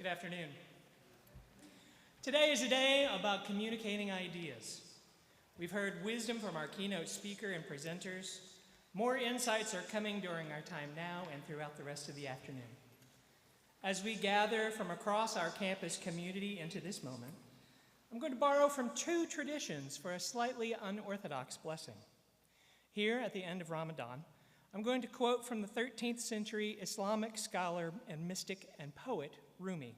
Good afternoon. Today is a day about communicating ideas. We've heard wisdom from our keynote speaker and presenters. More insights are coming during our time now and throughout the rest of the afternoon. As we gather from across our campus community into this moment, I'm going to borrow from two traditions for a slightly unorthodox blessing. Here at the end of Ramadan, I'm going to quote from the 13th century Islamic scholar and mystic and poet Rumi.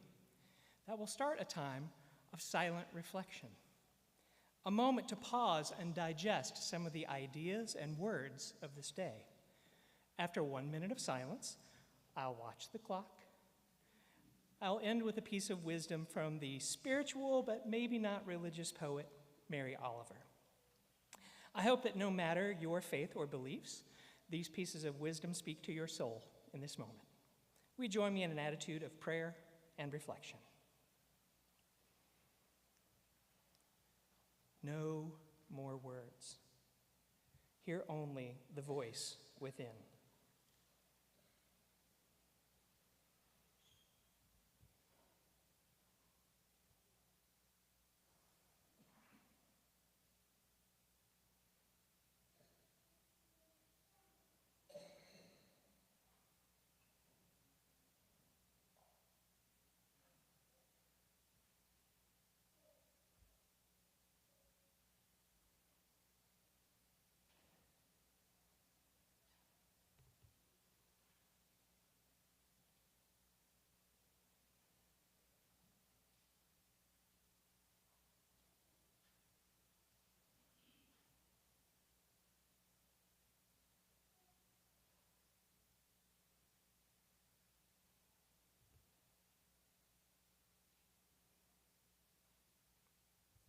That will start a time of silent reflection, a moment to pause and digest some of the ideas and words of this day. After 1 minute of silence, I'll watch the clock. I'll end with a piece of wisdom from the spiritual but maybe not religious poet Mary Oliver. I hope that no matter your faith or beliefs, these pieces of wisdom speak to your soul in this moment. Will you join me in an attitude of prayer and reflection? No more words. Hear only the voice within.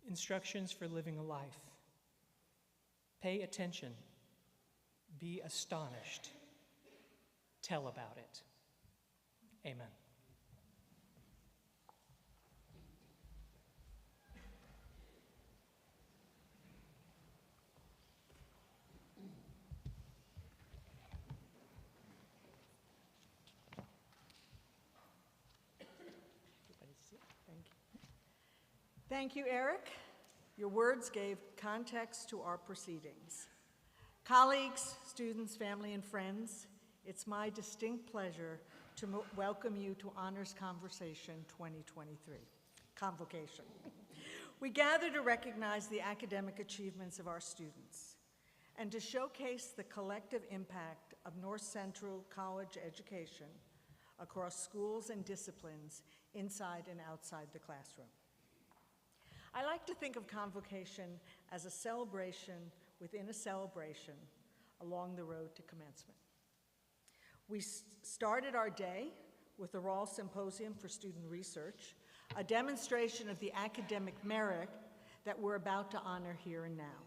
Instructions for living a life. Pay attention. Be astonished. Tell about it. Amen. Thank you, Eric. Your words gave context to our proceedings. Colleagues, students, family, and friends, it's my distinct pleasure to welcome you to Honors Convocation 2023, Convocation. We gather to recognize the academic achievements of our students and to showcase the collective impact of North Central College education across schools and disciplines inside and outside the classroom. I like to think of Convocation as a celebration within a celebration along the road to commencement. We started our day with the Rawl Symposium for Student Research, a demonstration of the academic merit that we're about to honor here and now.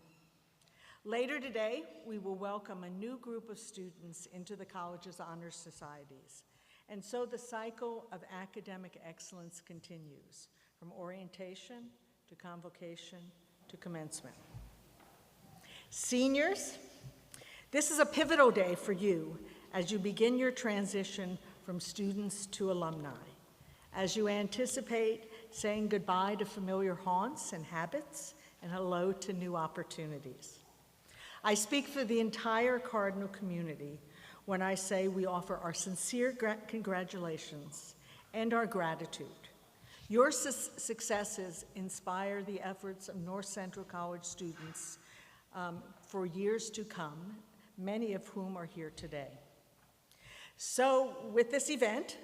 Later today, we will welcome a new group of students into the college's honors societies, and so the cycle of academic excellence continues, from orientation to convocation, to commencement. Seniors, this is a pivotal day for you as you begin your transition from students to alumni, as you anticipate saying goodbye to familiar haunts and habits and hello to new opportunities. I speak for the entire Cardinal community when I say we offer our sincere congratulations and our gratitude. Your successes inspire the efforts of North Central College students for years to come, many of whom are here today. So with this event,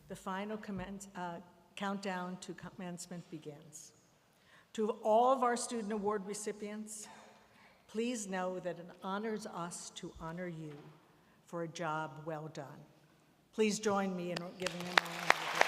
the final countdown to commencement begins. To all of our student award recipients, please know that it honors us to honor you for a job well done. Please join me in giving them a round of applause.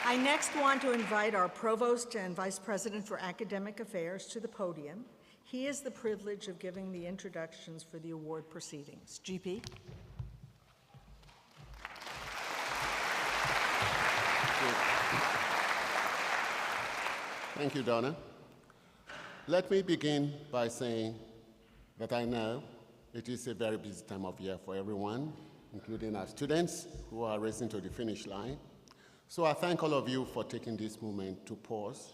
I next want to invite our Provost and Vice President for Academic Affairs to the podium. He has the privilege of giving the introductions for the award proceedings. GP. Thank you, Donna. Let me begin by saying that I know it is a very busy time of year for everyone, including our students who are racing to the finish line. So I thank all of you for taking this moment to pause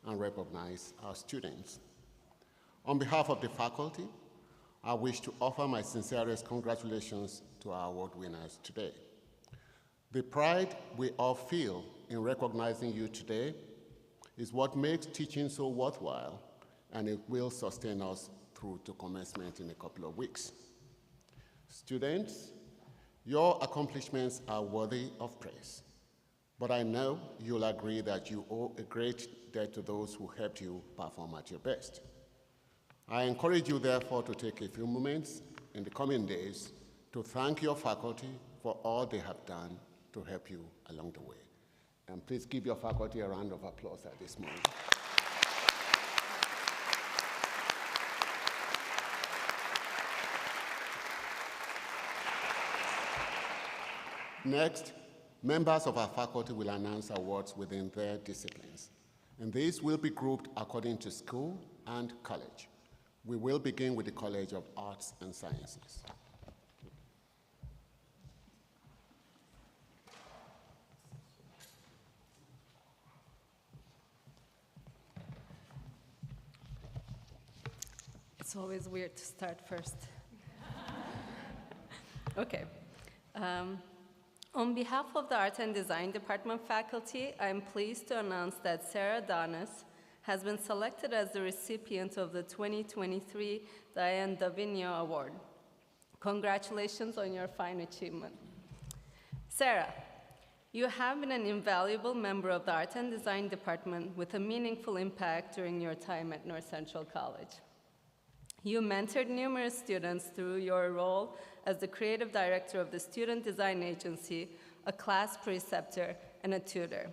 and recognize our students. On behalf of the faculty, I wish to offer my sincerest congratulations to our award winners today. The pride we all feel in recognizing you today is what makes teaching so worthwhile, and it will sustain us through to commencement in a couple of weeks. Students, your accomplishments are worthy of praise, but I know you'll agree that you owe a great debt to those who helped you perform at your best. I encourage you, therefore, to take a few moments in the coming days to thank your faculty for all they have done to help you along the way. And please give your faculty a round of applause at this moment. Next, members of our faculty will announce awards within their disciplines, and these will be grouped according to school and college. We will begin with the College of Arts and Sciences. It's always weird to start first. Okay. On behalf of the Art and Design Department faculty, I am pleased to announce that Sarah Donis has been selected as the recipient of the 2023 Diane Davigno Award. Congratulations on your fine achievement. Sarah, you have been an invaluable member of the Art and Design Department with a meaningful impact during your time at North Central College. You mentored numerous students through your role as the creative director of the Student Design Agency, a class preceptor, and a tutor.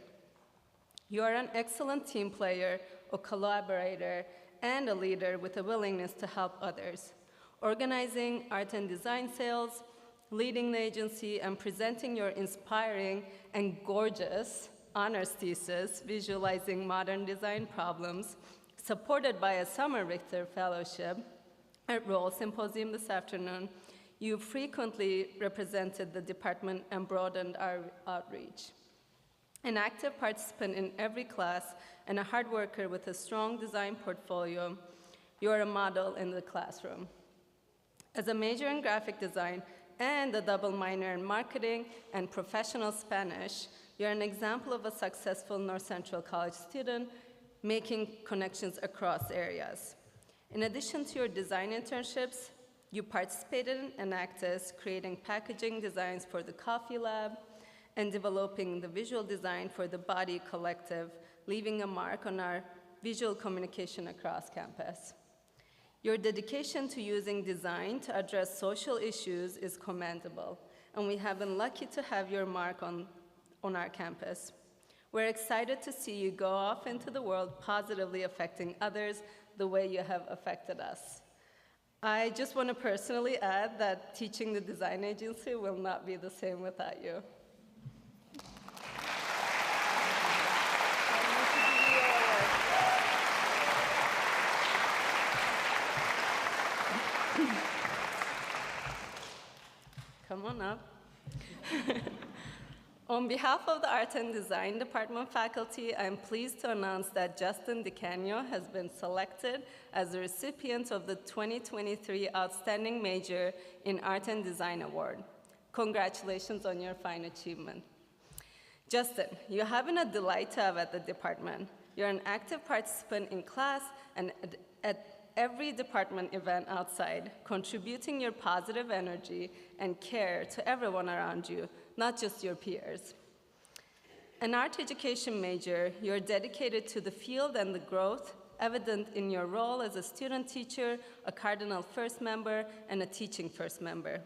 You are an excellent team player, a collaborator, and a leader with a willingness to help others, organizing art and design sales, leading the agency, and presenting your inspiring and gorgeous honors thesis, visualizing modern design problems, supported by a Summer Richter Fellowship at Roll Symposium this afternoon. You frequently represented the department and broadened our outreach. An active participant in every class and a hard worker with a strong design portfolio, you are a model in the classroom. As a major in graphic design and a double minor in marketing and professional Spanish, you're an example of a successful North Central College student making connections across areas. In addition to your design internships, you participated in Actis, creating packaging designs for the Coffee Lab and developing the visual design for the Body Collective, leaving a mark on our visual communication across campus. Your dedication to using design to address social issues is commendable, and we have been lucky to have your mark on our campus. We're excited to see you go off into the world positively affecting others the way you have affected us. I just want to personally add that teaching the design agency will not be the same without you. Come on up. On behalf of the Art and Design Department faculty, I am pleased to announce that Justin DeCanio has been selected as the recipient of the 2023 Outstanding Major in Art and Design Award. Congratulations on your fine achievement. Justin, you have been a delight to have at the department. You're an active participant in class and at every department event outside, contributing your positive energy and care to everyone around you, not just your peers. An art education major, you're dedicated to the field and the growth, evident in your role as a student teacher, a Cardinal First member, and a teaching First member.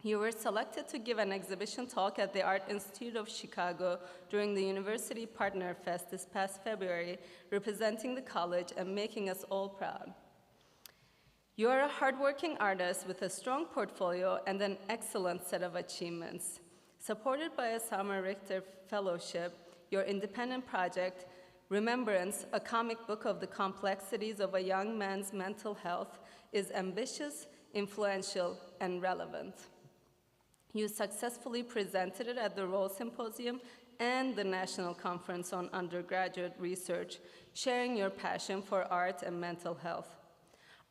You were selected to give an exhibition talk at the Art Institute of Chicago during the University Partner Fest this past February, representing the college and making us all proud. You are a hardworking artist with a strong portfolio and an excellent set of achievements. Supported by a Summer Richter Fellowship, your independent project, Remembrance, a comic book of the complexities of a young man's mental health, is ambitious, influential, and relevant. You successfully presented it at the Roll Symposium and the National Conference on Undergraduate Research, sharing your passion for art and mental health.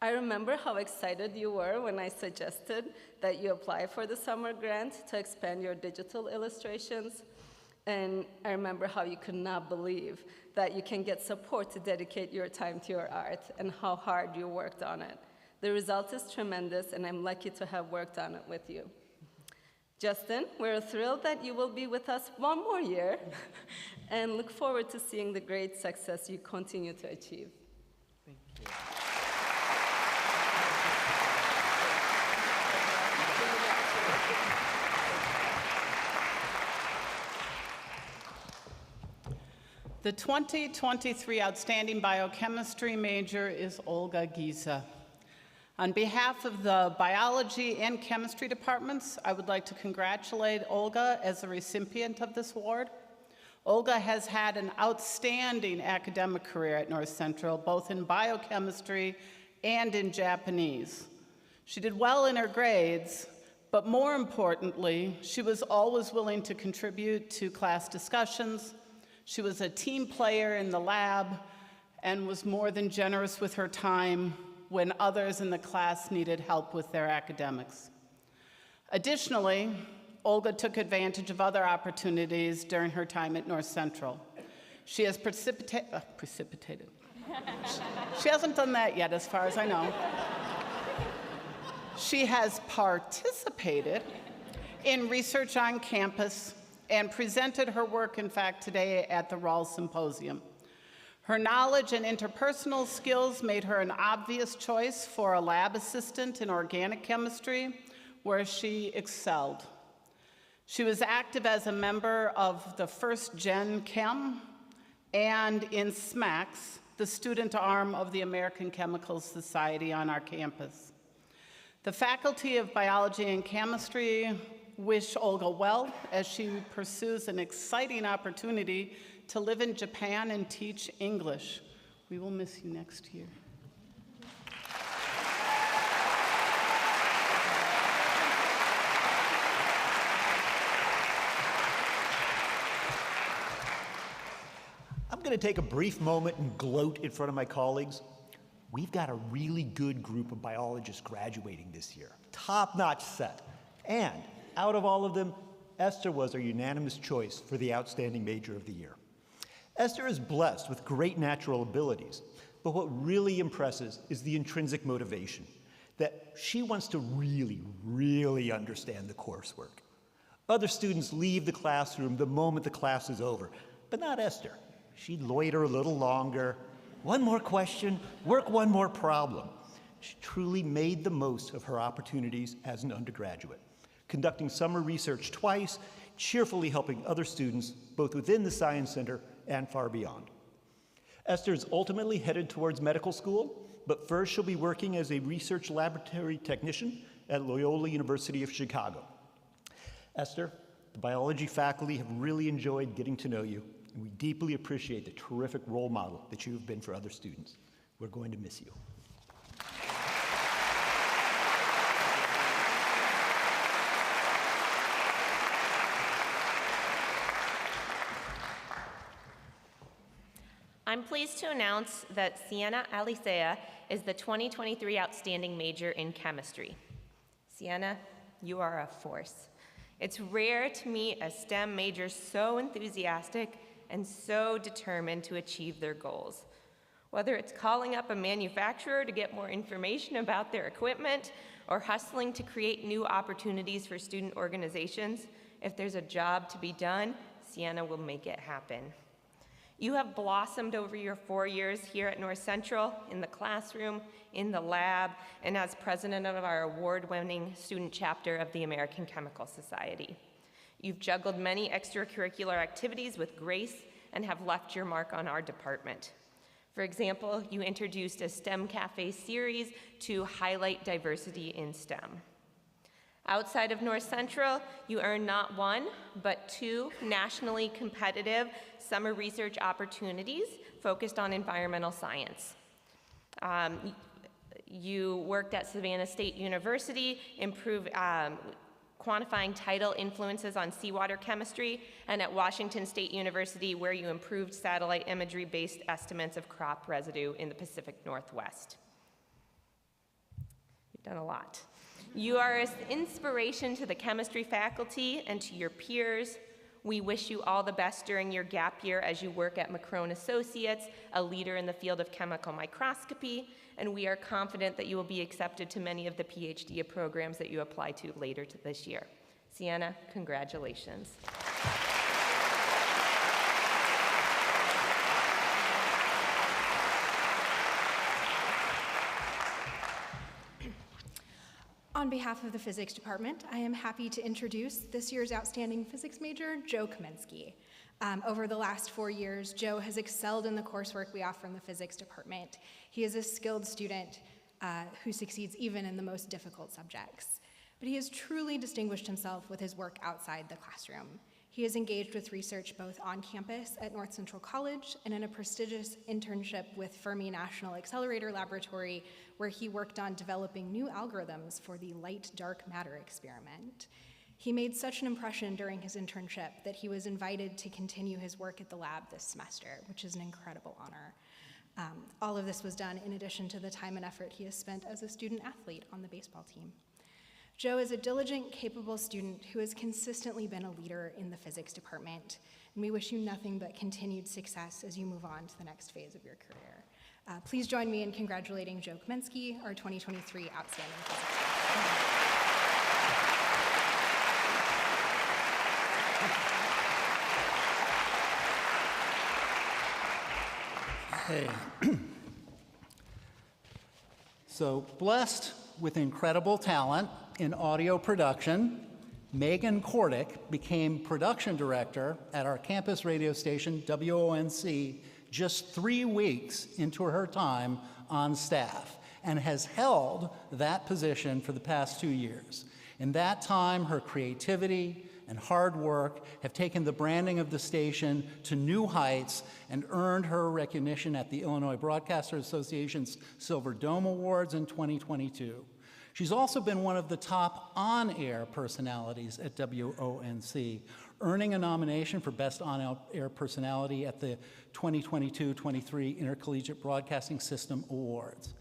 I remember how excited you were when I suggested that you apply for the summer grant to expand your digital illustrations. And I remember how you could not believe that you can get support to dedicate your time to your art and how hard you worked on it. The result is tremendous, and I'm lucky to have worked on it with you. Justin, we're thrilled that you will be with us one more year and look forward to seeing the great success you continue to achieve. Thank you. The 2023 Outstanding Biochemistry major is Olga Giza. On behalf of the biology and chemistry departments, I would like to congratulate Olga as a recipient of this award. Olga has had an outstanding academic career at North Central, both in biochemistry and in Japanese. She did well in her grades, but more importantly, she was always willing to contribute to class discussions. She was a team player in the lab and was more than generous with her time when others in the class needed help with their academics. Additionally, Olga took advantage of other opportunities during her time at North Central. She has precipitated. She hasn't done that yet, as far as I know. She has participated in research on campus and presented her work, in fact, today at the Roll Symposium. Her knowledge and interpersonal skills made her an obvious choice for a lab assistant in organic chemistry, where she excelled. She was active as a member of the First Gen Chem and in SMACS, the student arm of the American Chemical Society on our campus. The Faculty of Biology and Chemistry wish Olga well as she pursues an exciting opportunity to live in Japan and teach English. We will miss you next year. I'm going to take a brief moment and gloat in front of my colleagues. We've got a really good group of biologists graduating this year. Top-notch set. And out of all of them, Esther was our unanimous choice for the Outstanding Major of the Year. Esther is blessed with great natural abilities, but what really impresses is the intrinsic motivation, that she wants to really, really understand the coursework. Other students leave the classroom the moment the class is over, but not Esther. She'd loiter a little longer, one more question, work one more problem. She truly made the most of her opportunities as an undergraduate, conducting summer research twice, cheerfully helping other students both within the Science Center and far beyond. Esther is ultimately headed towards medical school, but first she'll be working as a research laboratory technician at Loyola University of Chicago. Esther, the biology faculty have really enjoyed getting to know you, and we deeply appreciate the terrific role model that you have been for other students. We're going to miss you. I'm pleased to announce that Sienna Alicea is the 2023 Outstanding Major in Chemistry. Sienna, you are a force. It's rare to meet a STEM major so enthusiastic and so determined to achieve their goals. Whether it's calling up a manufacturer to get more information about their equipment or hustling to create new opportunities for student organizations, if there's a job to be done, Sienna will make it happen. You have blossomed over your 4 years here at North Central, in the classroom, in the lab, and as president of our award-winning student chapter of the American Chemical Society. You've juggled many extracurricular activities with grace and have left your mark on our department. For example, you introduced a STEM Cafe series to highlight diversity in STEM. Outside of North Central, you earn not one, but two nationally competitive summer research opportunities focused on environmental science. You worked at Savannah State University, quantifying tidal influences on seawater chemistry, and at Washington State University, where you improved satellite imagery-based estimates of crop residue in the Pacific Northwest. You've done a lot. You are an inspiration to the chemistry faculty and to your peers. We wish you all the best during your gap year as you work at Macron Associates, a leader in the field of chemical microscopy, and we are confident that you will be accepted to many of the PhD programs that you apply to later this year. Sienna, congratulations. On behalf of the physics department, I am happy to introduce this year's outstanding physics major, Joe Kamensky. Over the last 4 years, Joe has excelled in the coursework we offer in the physics department. He is a skilled student who succeeds even in the most difficult subjects. But he has truly distinguished himself with his work outside the classroom. He is engaged with research both on campus at North Central College and in a prestigious internship with Fermi National Accelerator Laboratory, where he worked on developing new algorithms for the light-dark matter experiment. He made such an impression during his internship that he was invited to continue his work at the lab this semester, which is an incredible honor. All of this was done in addition to the time and effort he has spent as a student athlete on the baseball team. Joe is a diligent, capable student who has consistently been a leader in the physics department, and we wish you nothing but continued success as you move on to the next phase of your career. Please join me in congratulating Joe Kamensky, our 2023 Outstanding Physics. Hey. So, blessed with incredible talent in audio production, Megan Kordick became production director at our campus radio station, WONC, just 3 weeks into her time on staff, and has held that position for the past 2 years. In that time, her creativity and hard work have taken the branding of the station to new heights and earned her recognition at the Illinois Broadcasters Association's Silver Dome Awards in 2022. She's also been one of the top on-air personalities at WONC, earning a nomination for Best On-Air Personality at the 2022-23 Intercollegiate Broadcasting System Awards.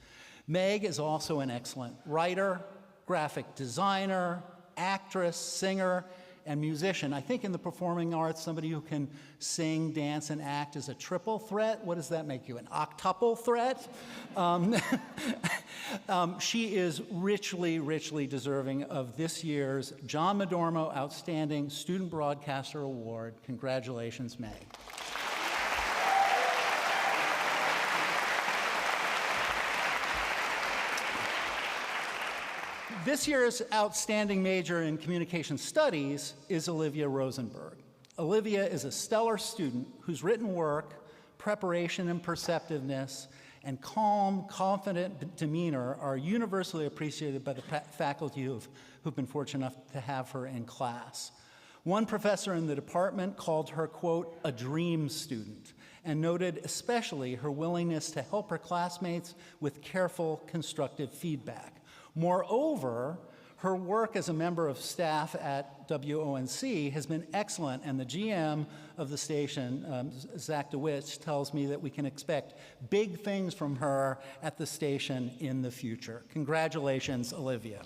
Meg is also an excellent writer, graphic designer, actress, singer, and musician. I think in the performing arts, somebody who can sing, dance, and act is a triple threat. What does that make you, an octuple threat? She is richly deserving of this year's John Madormo Outstanding Student Broadcaster Award. Congratulations, Meg. This year's outstanding major in communication studies is Olivia Rosenberg. Olivia is a stellar student whose written work, preparation and perceptiveness, and calm, confident demeanor are universally appreciated by the faculty who've been fortunate enough to have her in class. One professor in the department called her, quote, a dream student, and noted especially her willingness to help her classmates with careful, constructive feedback. Moreover, her work as a member of staff at WONC has been excellent, and the GM of the station, Zach DeWitt, tells me that we can expect big things from her at the station in the future. Congratulations, Olivia.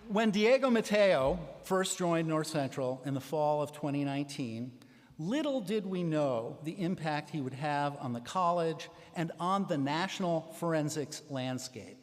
When Diego Mateo first joined North Central in the fall of 2019, little did we know the impact he would have on the college and on the national forensics landscape.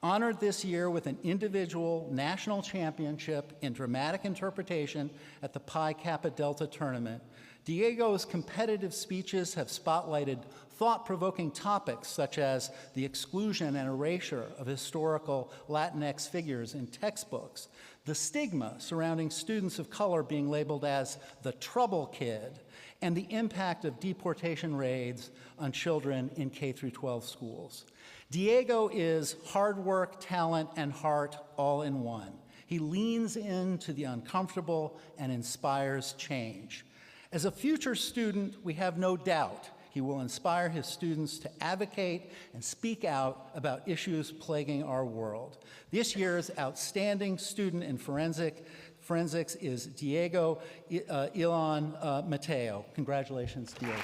Honored this year with an individual national championship in dramatic interpretation at the Pi Kappa Delta tournament, Diego's competitive speeches have spotlighted thought-provoking topics such as the exclusion and erasure of historical Latinx figures in textbooks, the stigma surrounding students of color being labeled as the trouble kid, and the impact of deportation raids on children in K through 12 schools. Diego is hard work, talent, and heart all in one. He leans into the uncomfortable and inspires change. As a future student, we have no doubt he will inspire his students to advocate and speak out about issues plaguing our world. This year's outstanding student in forensics is Diego Ilan Mateo. Congratulations, Diego.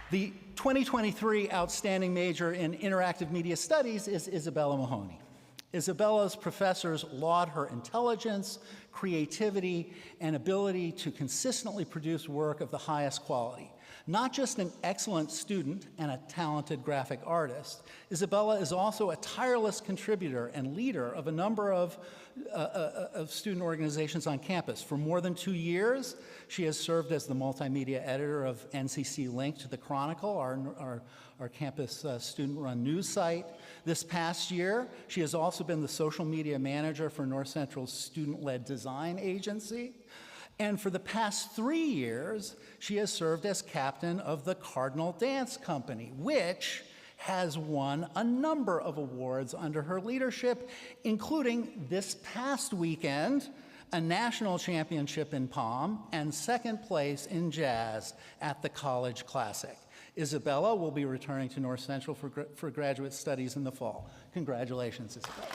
The 2023 Outstanding Major in Interactive Media Studies is Isabella Mahoney. Isabella's professors laud her intelligence, creativity, and ability to consistently produce work of the highest quality. Not just an excellent student and a talented graphic artist, Isabella is also a tireless contributor and leader of a number of student organizations on campus. For more than 2 years, she has served as the multimedia editor of NCC Link to the Chronicle, our campus student-run news site. This past year, she has also been the social media manager for North Central's student-led design agency. And for the past 3 years, she has served as captain of the Cardinal Dance Company, which has won a number of awards under her leadership, including this past weekend, a national championship in Palm, and second place in jazz at the College Classic. Isabella will be returning to North Central for graduate studies in the fall. Congratulations, Isabella.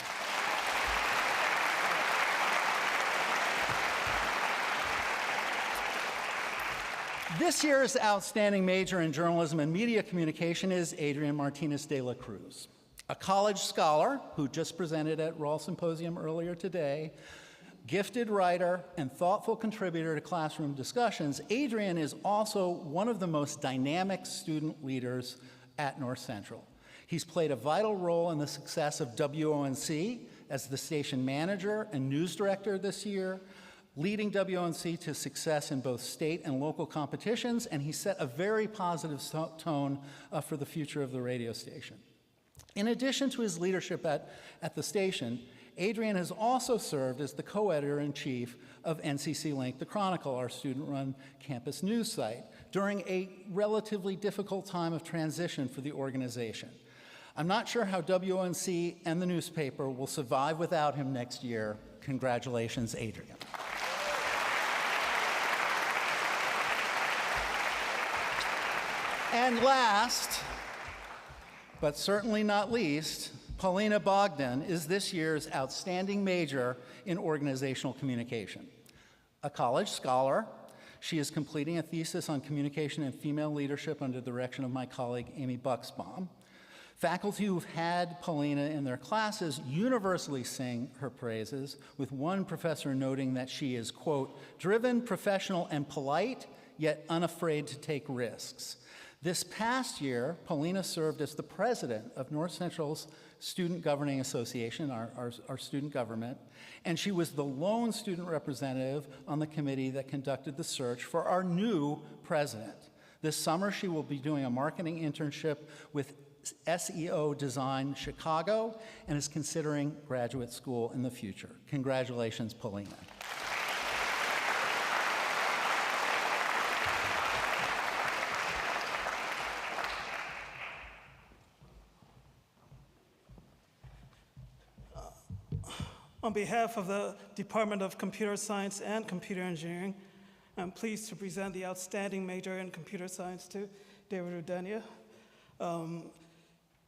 This year's Outstanding Major in Journalism and Media Communication is Adrian Martinez de la Cruz, a college scholar who just presented at Rawl Symposium earlier today, gifted writer and thoughtful contributor to classroom discussions. Adrian is also one of the most dynamic student leaders at North Central. He's played a vital role in the success of WONC as the station manager and news director this year, leading WONC to success in both state and local competitions, and he set a very positive tone for the future of the radio station. In addition to his leadership at the station, Adrian has also served as the co-editor-in-chief of NCC Link, the Chronicle, our student-run campus news site, during a relatively difficult time of transition for the organization. I'm not sure how WONC and the newspaper will survive without him next year. Congratulations, Adrian. And last, but certainly not least, Paulina Bogdan is this year's Outstanding Major in Organizational Communication. A college scholar, she is completing a thesis on communication and female leadership under the direction of my colleague Amy Buxbaum. Faculty who've had Paulina in their classes universally sing her praises, with one professor noting that she is, quote, driven, professional, and polite, yet unafraid to take risks. This past year, Paulina served as the president of North Central's Student Governing Association, our student government, and she was the lone student representative on the committee that conducted the search for our new president. This summer, she will be doing a marketing internship with SEO Design Chicago and is considering graduate school in the future. Congratulations, Paulina. On behalf of the Department of Computer Science and Computer Engineering, I'm pleased to present the Outstanding Major in Computer Science to David Udenia.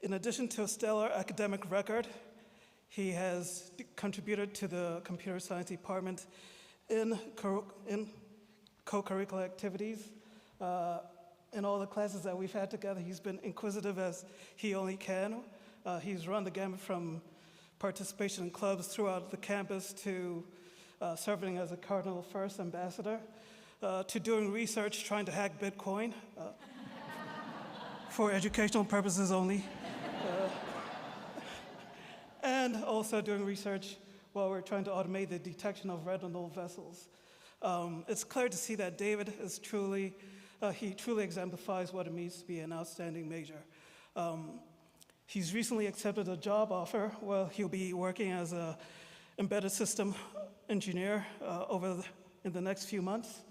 In addition to a stellar academic record, he has contributed to the Computer Science Department in co-curricular activities. In all the classes that we've had together, he's been inquisitive as he only can. He's run the gamut from participation in clubs throughout the campus to serving as a Cardinal First Ambassador, to doing research trying to hack Bitcoin for educational purposes only, and also doing research while we're trying to automate the detection of red and null vessels. It's clear to see that David is he truly exemplifies what it means to be an outstanding major. He's recently accepted a job offer where he'll be working as an embedded system engineer in the next few months.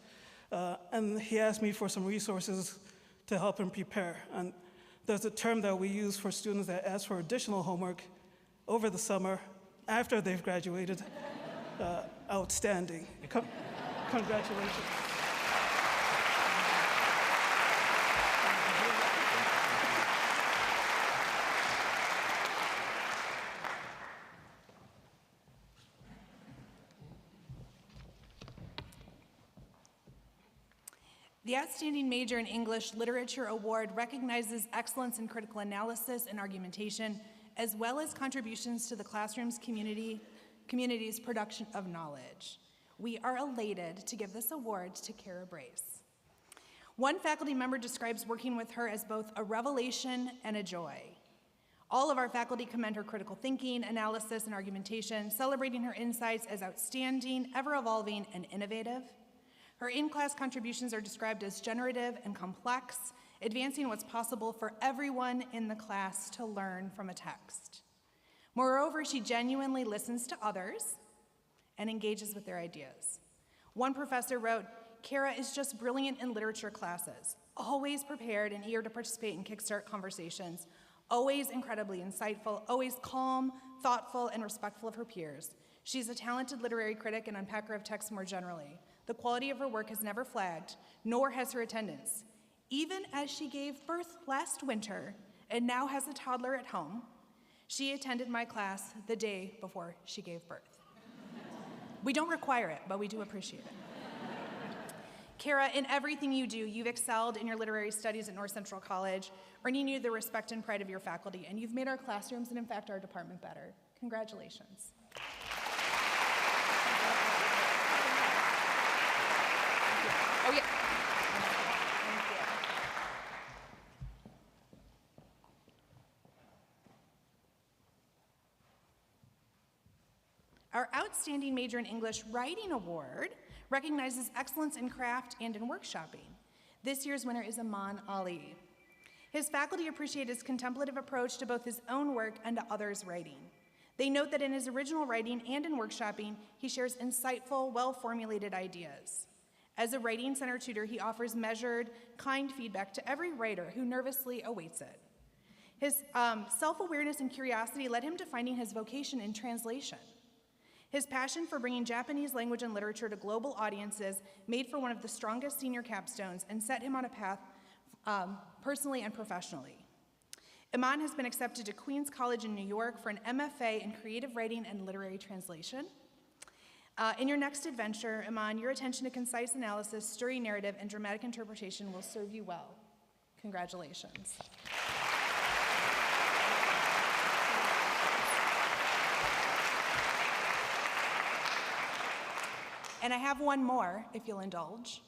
And he asked me for some resources to help him prepare. And there's a term that we use for students that ask for additional homework over the summer after they've graduated. Outstanding. Congratulations. The Outstanding Major in English Literature Award recognizes excellence in critical analysis and argumentation, as well as contributions to the classroom's community's production of knowledge. We are elated to give this award to Kara Brace. One faculty member describes working with her as both a revelation and a joy. All of our faculty commend her critical thinking, analysis, and argumentation, celebrating her insights as outstanding, ever-evolving, and innovative. Her in-class contributions are described as generative and complex, advancing what's possible for everyone in the class to learn from a text. Moreover, she genuinely listens to others and engages with their ideas. One professor wrote, "Kara is just brilliant in literature classes, always prepared and eager to participate in kickstart conversations, always incredibly insightful, always calm, thoughtful, and respectful of her peers. She's a talented literary critic and unpacker of texts more generally. The quality of her work has never flagged, nor has her attendance. Even as she gave birth last winter and now has a toddler at home, she attended my class the day before she gave birth." We don't require it, but we do appreciate it. Kara, in everything you do, you've excelled in your literary studies at North Central College, earning you the respect and pride of your faculty, and you've made our classrooms and, in fact, our department better. Congratulations. Oh, yeah. Thank you. Our Outstanding Major in English Writing Award recognizes excellence in craft and in workshopping. This year's winner is Aman Ali. His faculty appreciate his contemplative approach to both his own work and to others' writing. They note that in his original writing and in workshopping, he shares insightful, well-formulated ideas. As a writing center tutor, he offers measured, kind feedback to every writer who nervously awaits it. His self-awareness and curiosity led him to finding his vocation in translation. His passion for bringing Japanese language and literature to global audiences made for one of the strongest senior capstones and set him on a path personally and professionally. Iman has been accepted to Queens College in New York for an MFA in creative writing and literary translation. In your next adventure, Iman, your attention to concise analysis, stirring narrative, and dramatic interpretation will serve you well. Congratulations. And I have one more, if you'll indulge.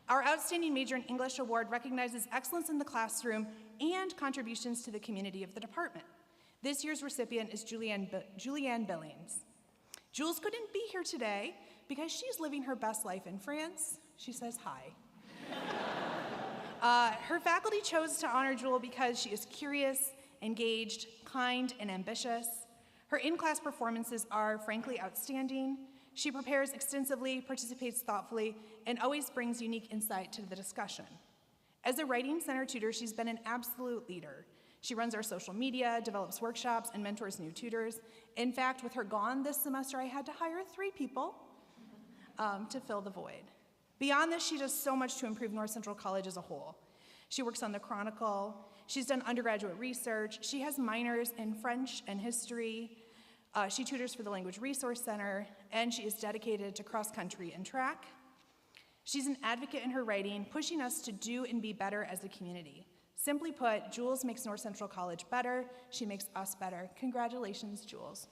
Our Outstanding Major in English Award recognizes excellence in the classroom and contributions to the community of the department. This year's recipient is Julianne Billings. Jules couldn't be here today because she's living her best life in France. She says hi. Her faculty chose to honor Jewel because she is curious, engaged, kind, and ambitious. Her in-class performances are frankly outstanding. She prepares extensively, participates thoughtfully, and always brings unique insight to the discussion. As a writing center tutor, she's been an absolute leader. She runs our social media, develops workshops, and mentors new tutors. In fact, with her gone this semester, I had to hire 3 people to fill the void. Beyond this, she does so much to improve North Central College as a whole. She works on the Chronicle. She's done undergraduate research. She has minors in French and history. She tutors for the Language Resource Center, and she is dedicated to cross-country and track. She's an advocate in her writing, pushing us to do and be better as a community. Simply put, Jules makes North Central College better. She makes us better. Congratulations, Jules.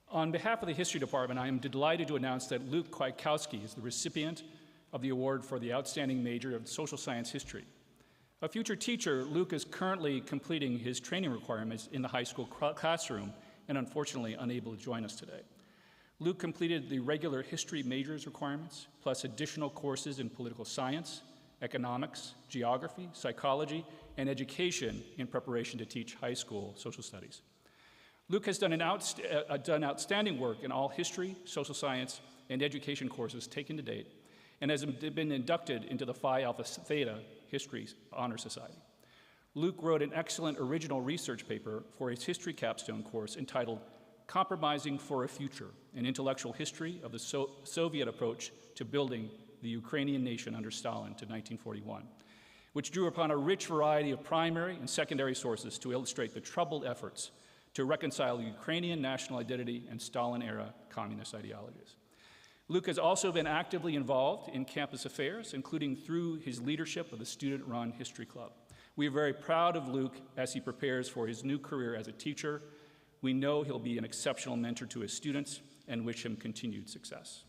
On behalf of the History Department, I am delighted to announce that Luke Kwiatkowski is the recipient of the award for the Outstanding Major of Social Science History. A future teacher, Luke is currently completing his training requirements in the high school classroom and unfortunately unable to join us today. Luke completed the regular history majors requirements, plus additional courses in political science, economics, geography, psychology, and education in preparation to teach high school social studies. Luke has done outstanding work in all history, social science, and education courses taken to date, and has been inducted into the Phi Alpha Theta History Honor Society. Luke wrote an excellent original research paper for his history capstone course entitled Compromising for a Future, an Intellectual History of the Soviet Approach to Building the Ukrainian Nation under Stalin to 1941, which drew upon a rich variety of primary and secondary sources to illustrate the troubled efforts to reconcile Ukrainian national identity and Stalin-era communist ideologies. Luke has also been actively involved in campus affairs, including through his leadership of the student-run History Club. We are very proud of Luke as he prepares for his new career as a teacher. We know he'll be an exceptional mentor to his students and wish him continued success.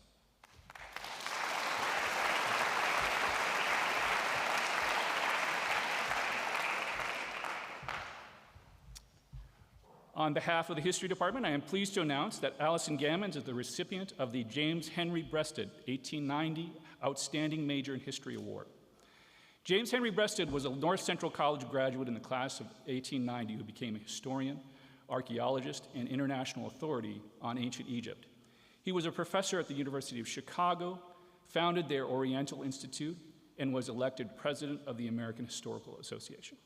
On behalf of the History Department, I am pleased to announce that Allison Gammons is the recipient of the James Henry Breasted 1890 Outstanding Major in History Award. James Henry Breasted was a North Central College graduate in the class of 1890 who became a historian, archaeologist, and international authority on ancient Egypt. He was a professor at the University of Chicago, founded their Oriental Institute, and was elected president of the American Historical Association.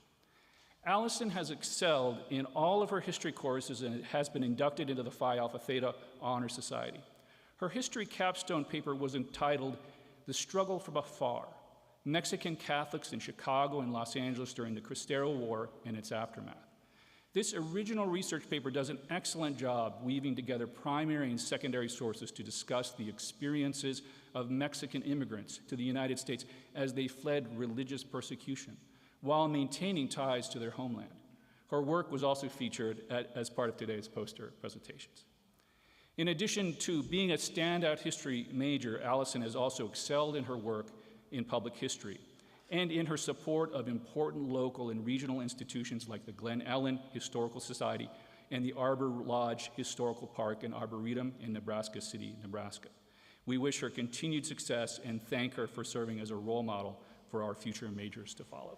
Allison has excelled in all of her history courses and has been inducted into the Phi Alpha Theta Honor Society. Her history capstone paper was entitled The Struggle from Afar, Mexican Catholics in Chicago and Los Angeles during the Cristero War and its aftermath. This original research paper does an excellent job weaving together primary and secondary sources to discuss the experiences of Mexican immigrants to the United States as they fled religious persecution, while maintaining ties to their homeland. Her work was also featured as part of today's poster presentations. In addition to being a standout history major, Allison has also excelled in her work in public history and in her support of important local and regional institutions like the Glen Ellen Historical Society and the Arbor Lodge Historical Park and Arboretum in Nebraska City, Nebraska. We wish her continued success and thank her for serving as a role model for our future majors to follow.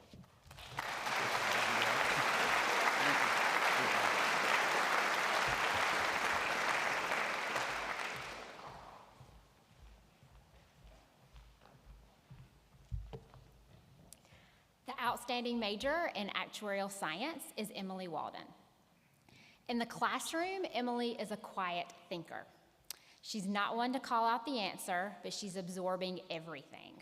The outstanding major in actuarial science is Emily Walden. In the classroom, Emily is a quiet thinker. She's not one to call out the answer, but she's absorbing everything.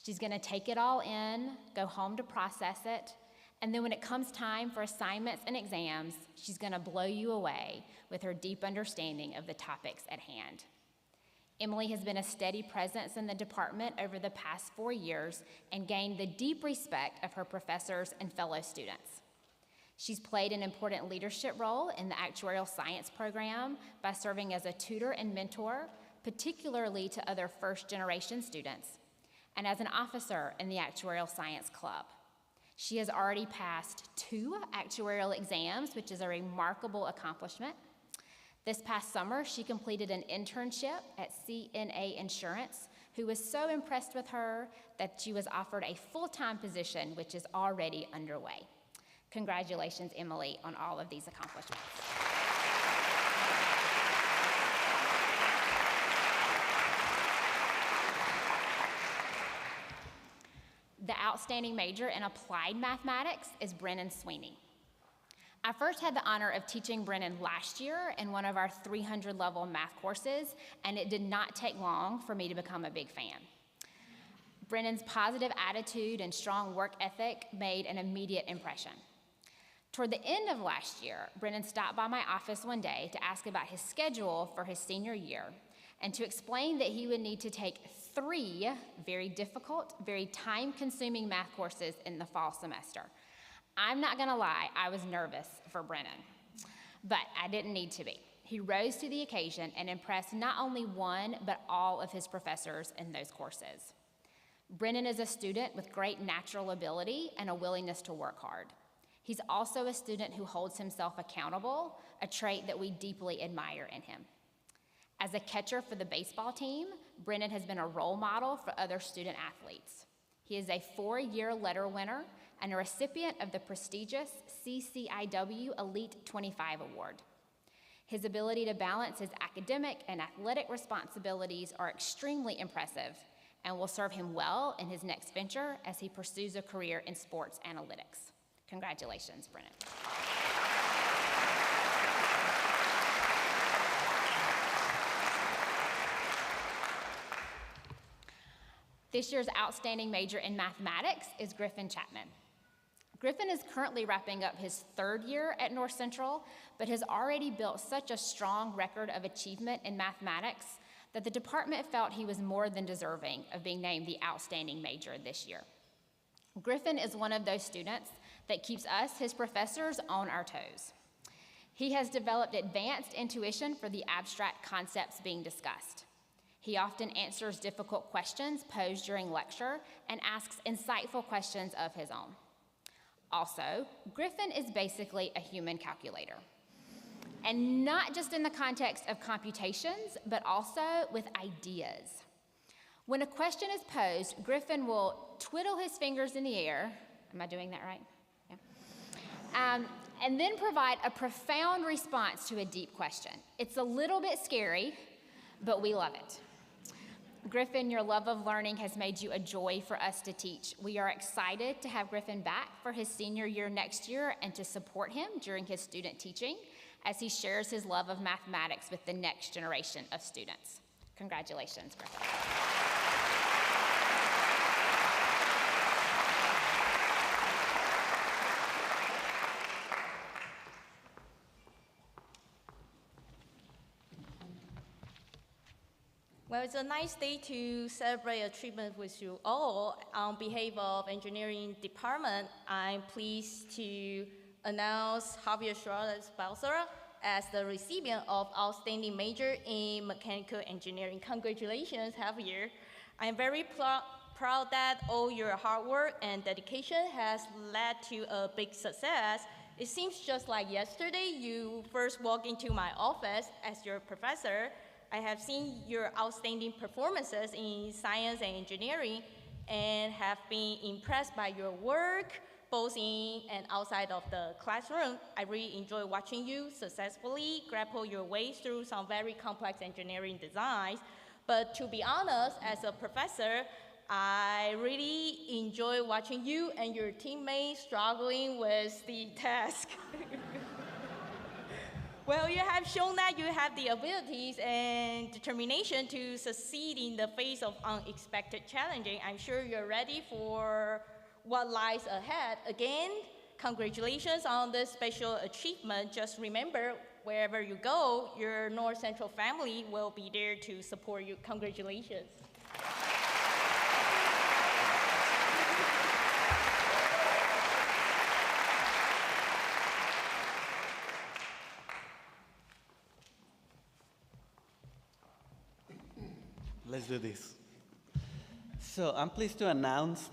She's going to take it all in, go home to process it, and then when it comes time for assignments and exams, she's going to blow you away with her deep understanding of the topics at hand. Emily has been a steady presence in the department over the past 4 years and gained the deep respect of her professors and fellow students. She's played an important leadership role in the actuarial science program by serving as a tutor and mentor, particularly to other first-generation students, and as an officer in the Actuarial Science Club. She has already passed 2 actuarial exams, which is a remarkable accomplishment. This past summer, she completed an internship at CNA Insurance, who was so impressed with her that she was offered a full-time position, which is already underway. Congratulations, Emily, on all of these accomplishments. The outstanding major in applied mathematics is Brennan Sweeney. I first had the honor of teaching Brennan last year in one of our 300-level math courses, and it did not take long for me to become a big fan. Brennan's positive attitude and strong work ethic made an immediate impression. Toward the end of last year, Brennan stopped by my office one day to ask about his schedule for his senior year and to explain that he would need to take 3 very difficult, very time-consuming math courses in the fall semester. I'm not gonna lie, I was nervous for Brennan, but I didn't need to be. He rose to the occasion and impressed not only one, but all of his professors in those courses. Brennan is a student with great natural ability and a willingness to work hard. He's also a student who holds himself accountable, a trait that we deeply admire in him. As a catcher for the baseball team, Brennan has been a role model for other student athletes. He is a 4-year letter winner and a recipient of the prestigious CCIW Elite 25 Award. His ability to balance his academic and athletic responsibilities are extremely impressive and will serve him well in his next venture as he pursues a career in sports analytics. Congratulations, Brennan. This year's outstanding major in mathematics is Griffin Chapman. Griffin is currently wrapping up his 3rd year at North Central, but has already built such a strong record of achievement in mathematics that the department felt he was more than deserving of being named the outstanding major this year. Griffin is one of those students that keeps us, his professors, on our toes. He has developed advanced intuition for the abstract concepts being discussed. He often answers difficult questions posed during lecture and asks insightful questions of his own. Also, Griffin is basically a human calculator. And not just in the context of computations, but also with ideas. When a question is posed, Griffin will twiddle his fingers in the air. Am I doing that right? Yeah. And then provide a profound response to a deep question. It's a little bit scary, but we love it. Griffin, your love of learning has made you a joy for us to teach. We are excited to have Griffin back for his senior year next year and to support him during his student teaching as he shares his love of mathematics with the next generation of students. Congratulations, Griffin. Well, it's a nice day to celebrate achievement with you all. On behalf of Engineering Department, I'm pleased to announce Javier Suarez-Balsara as the recipient of Outstanding Major in Mechanical Engineering. Congratulations, Javier. I'm very proud that all your hard work and dedication has led to a big success. It seems just like yesterday you first walked into my office as your professor. I have seen your outstanding performances in science and engineering and have been impressed by your work, both in and outside of the classroom. I really enjoy watching you successfully grapple your way through some very complex engineering designs. But to be honest, as a professor, I really enjoy watching you and your teammates struggling with the task. Well, you have shown that you have the abilities and determination to succeed in the face of unexpected challenges. I'm sure you're ready for what lies ahead. Again, congratulations on this special achievement. Just remember, wherever you go, your North Central family will be there to support you. Congratulations. Let's do this. So I'm pleased to announce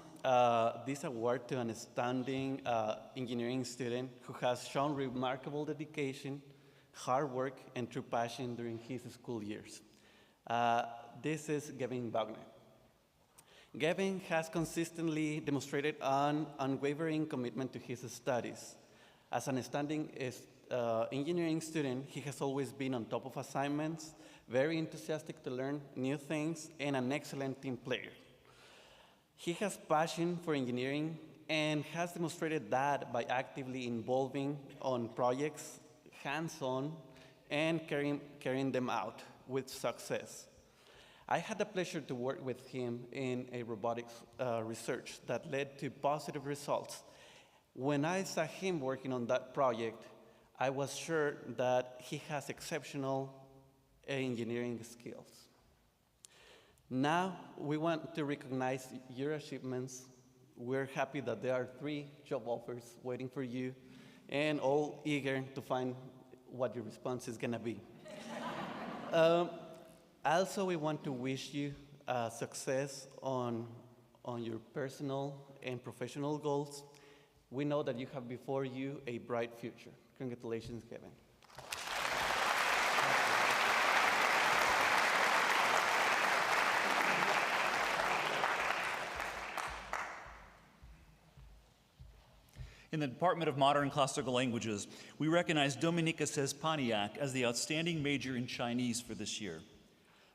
this award to an outstanding engineering student who has shown remarkable dedication, hard work, and true passion during his school years. This is Gavin Wagner. Gavin has consistently demonstrated an unwavering commitment to his studies. As an outstanding engineering student, he has always been on top of assignments, very enthusiastic to learn new things, and an excellent team player. He has passion for engineering and has demonstrated that by actively involving on projects, hands-on, and carrying them out with success. I had the pleasure to work with him in a robotics research that led to positive results. When I saw him working on that project, I was sure that he has exceptional engineering skills. Now, we want to recognize your achievements. We're happy that there are 3 job offers waiting for you and all eager to find what your response is gonna be. Also, we want to wish you success on your personal and professional goals. We know that you have before you a bright future. Congratulations, Kevin. In the Department of Modern Classical Languages, we recognize Dominika Cespaniak as the outstanding major in Chinese for this year.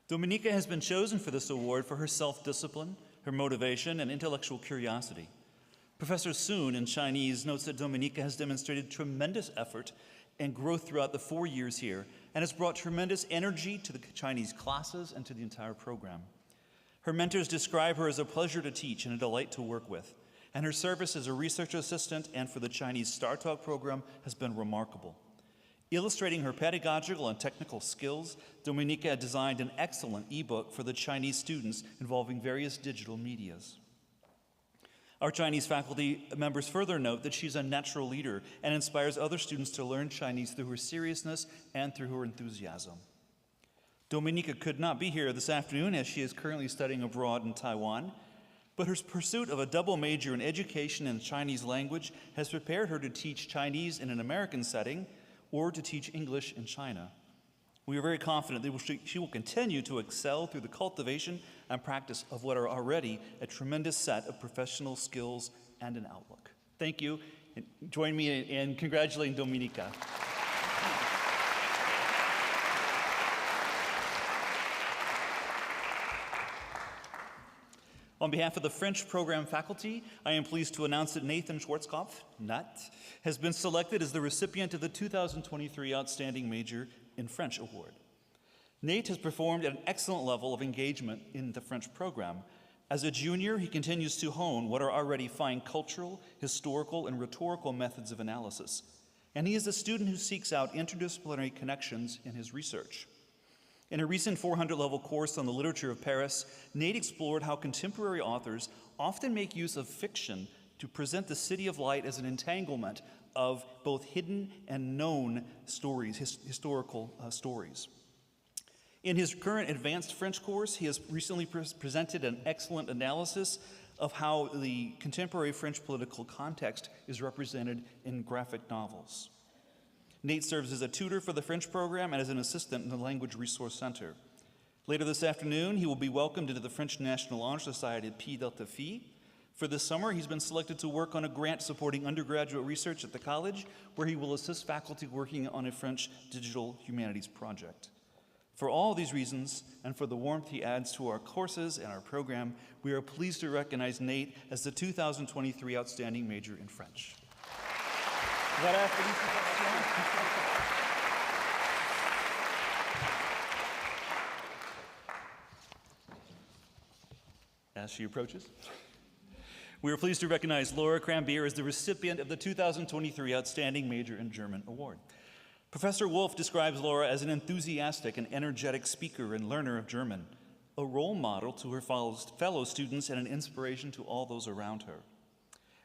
Dominika has been chosen for this award for her self-discipline, her motivation, and intellectual curiosity. Professor Soon in Chinese notes that Dominika has demonstrated tremendous effort and growth throughout the 4 years here and has brought tremendous energy to the Chinese classes and to the entire program. Her mentors describe her as a pleasure to teach and a delight to work with, and her service as a research assistant and for the Chinese Star Talk program has been remarkable. Illustrating her pedagogical and technical skills, Dominika designed an excellent ebook for the Chinese students involving various digital medias. Our Chinese faculty members further note that she's a natural leader and inspires other students to learn Chinese through her seriousness and through her enthusiasm. Dominika could not be here this afternoon as she is currently studying abroad in Taiwan, but her pursuit of a double major in education and Chinese language has prepared her to teach Chinese in an American setting or to teach English in China. We are very confident that she will continue to excel through the cultivation and practice of what are already a tremendous set of professional skills and an outlook. Thank you, and join me in congratulating Dominika. On behalf of the French program faculty, I am pleased to announce that Nathan Schwarzkopf, Nat, has been selected as the recipient of the 2023 Outstanding Major in French Award. Nate has performed at an excellent level of engagement in the French program. As a junior, he continues to hone what are already fine cultural, historical, and rhetorical methods of analysis. And he is a student who seeks out interdisciplinary connections in his research. In a recent 400-level course on the literature of Paris, Nate explored how contemporary authors often make use of fiction to present the City of Light as an entanglement of both hidden and known stories, historical stories. In his current advanced French course, he has recently presented an excellent analysis of how the contemporary French political context is represented in graphic novels. Nate serves as a tutor for the French program and as an assistant in the Language Resource Center. Later this afternoon, he will be welcomed into the French National Honor Society at Pi Delta Phi. For this summer, he's been selected to work on a grant supporting undergraduate research at the college, where he will assist faculty working on a French digital humanities project. For all these reasons, and for the warmth he adds to our courses and our program, we are pleased to recognize Nate as the 2023 Outstanding Major in French. As she approaches, we are pleased to recognize Laura Crambier as the recipient of the 2023 Outstanding Major in German Award. Professor Wolf describes Laura as an enthusiastic and energetic speaker and learner of German, a role model to her fellow students and an inspiration to all those around her.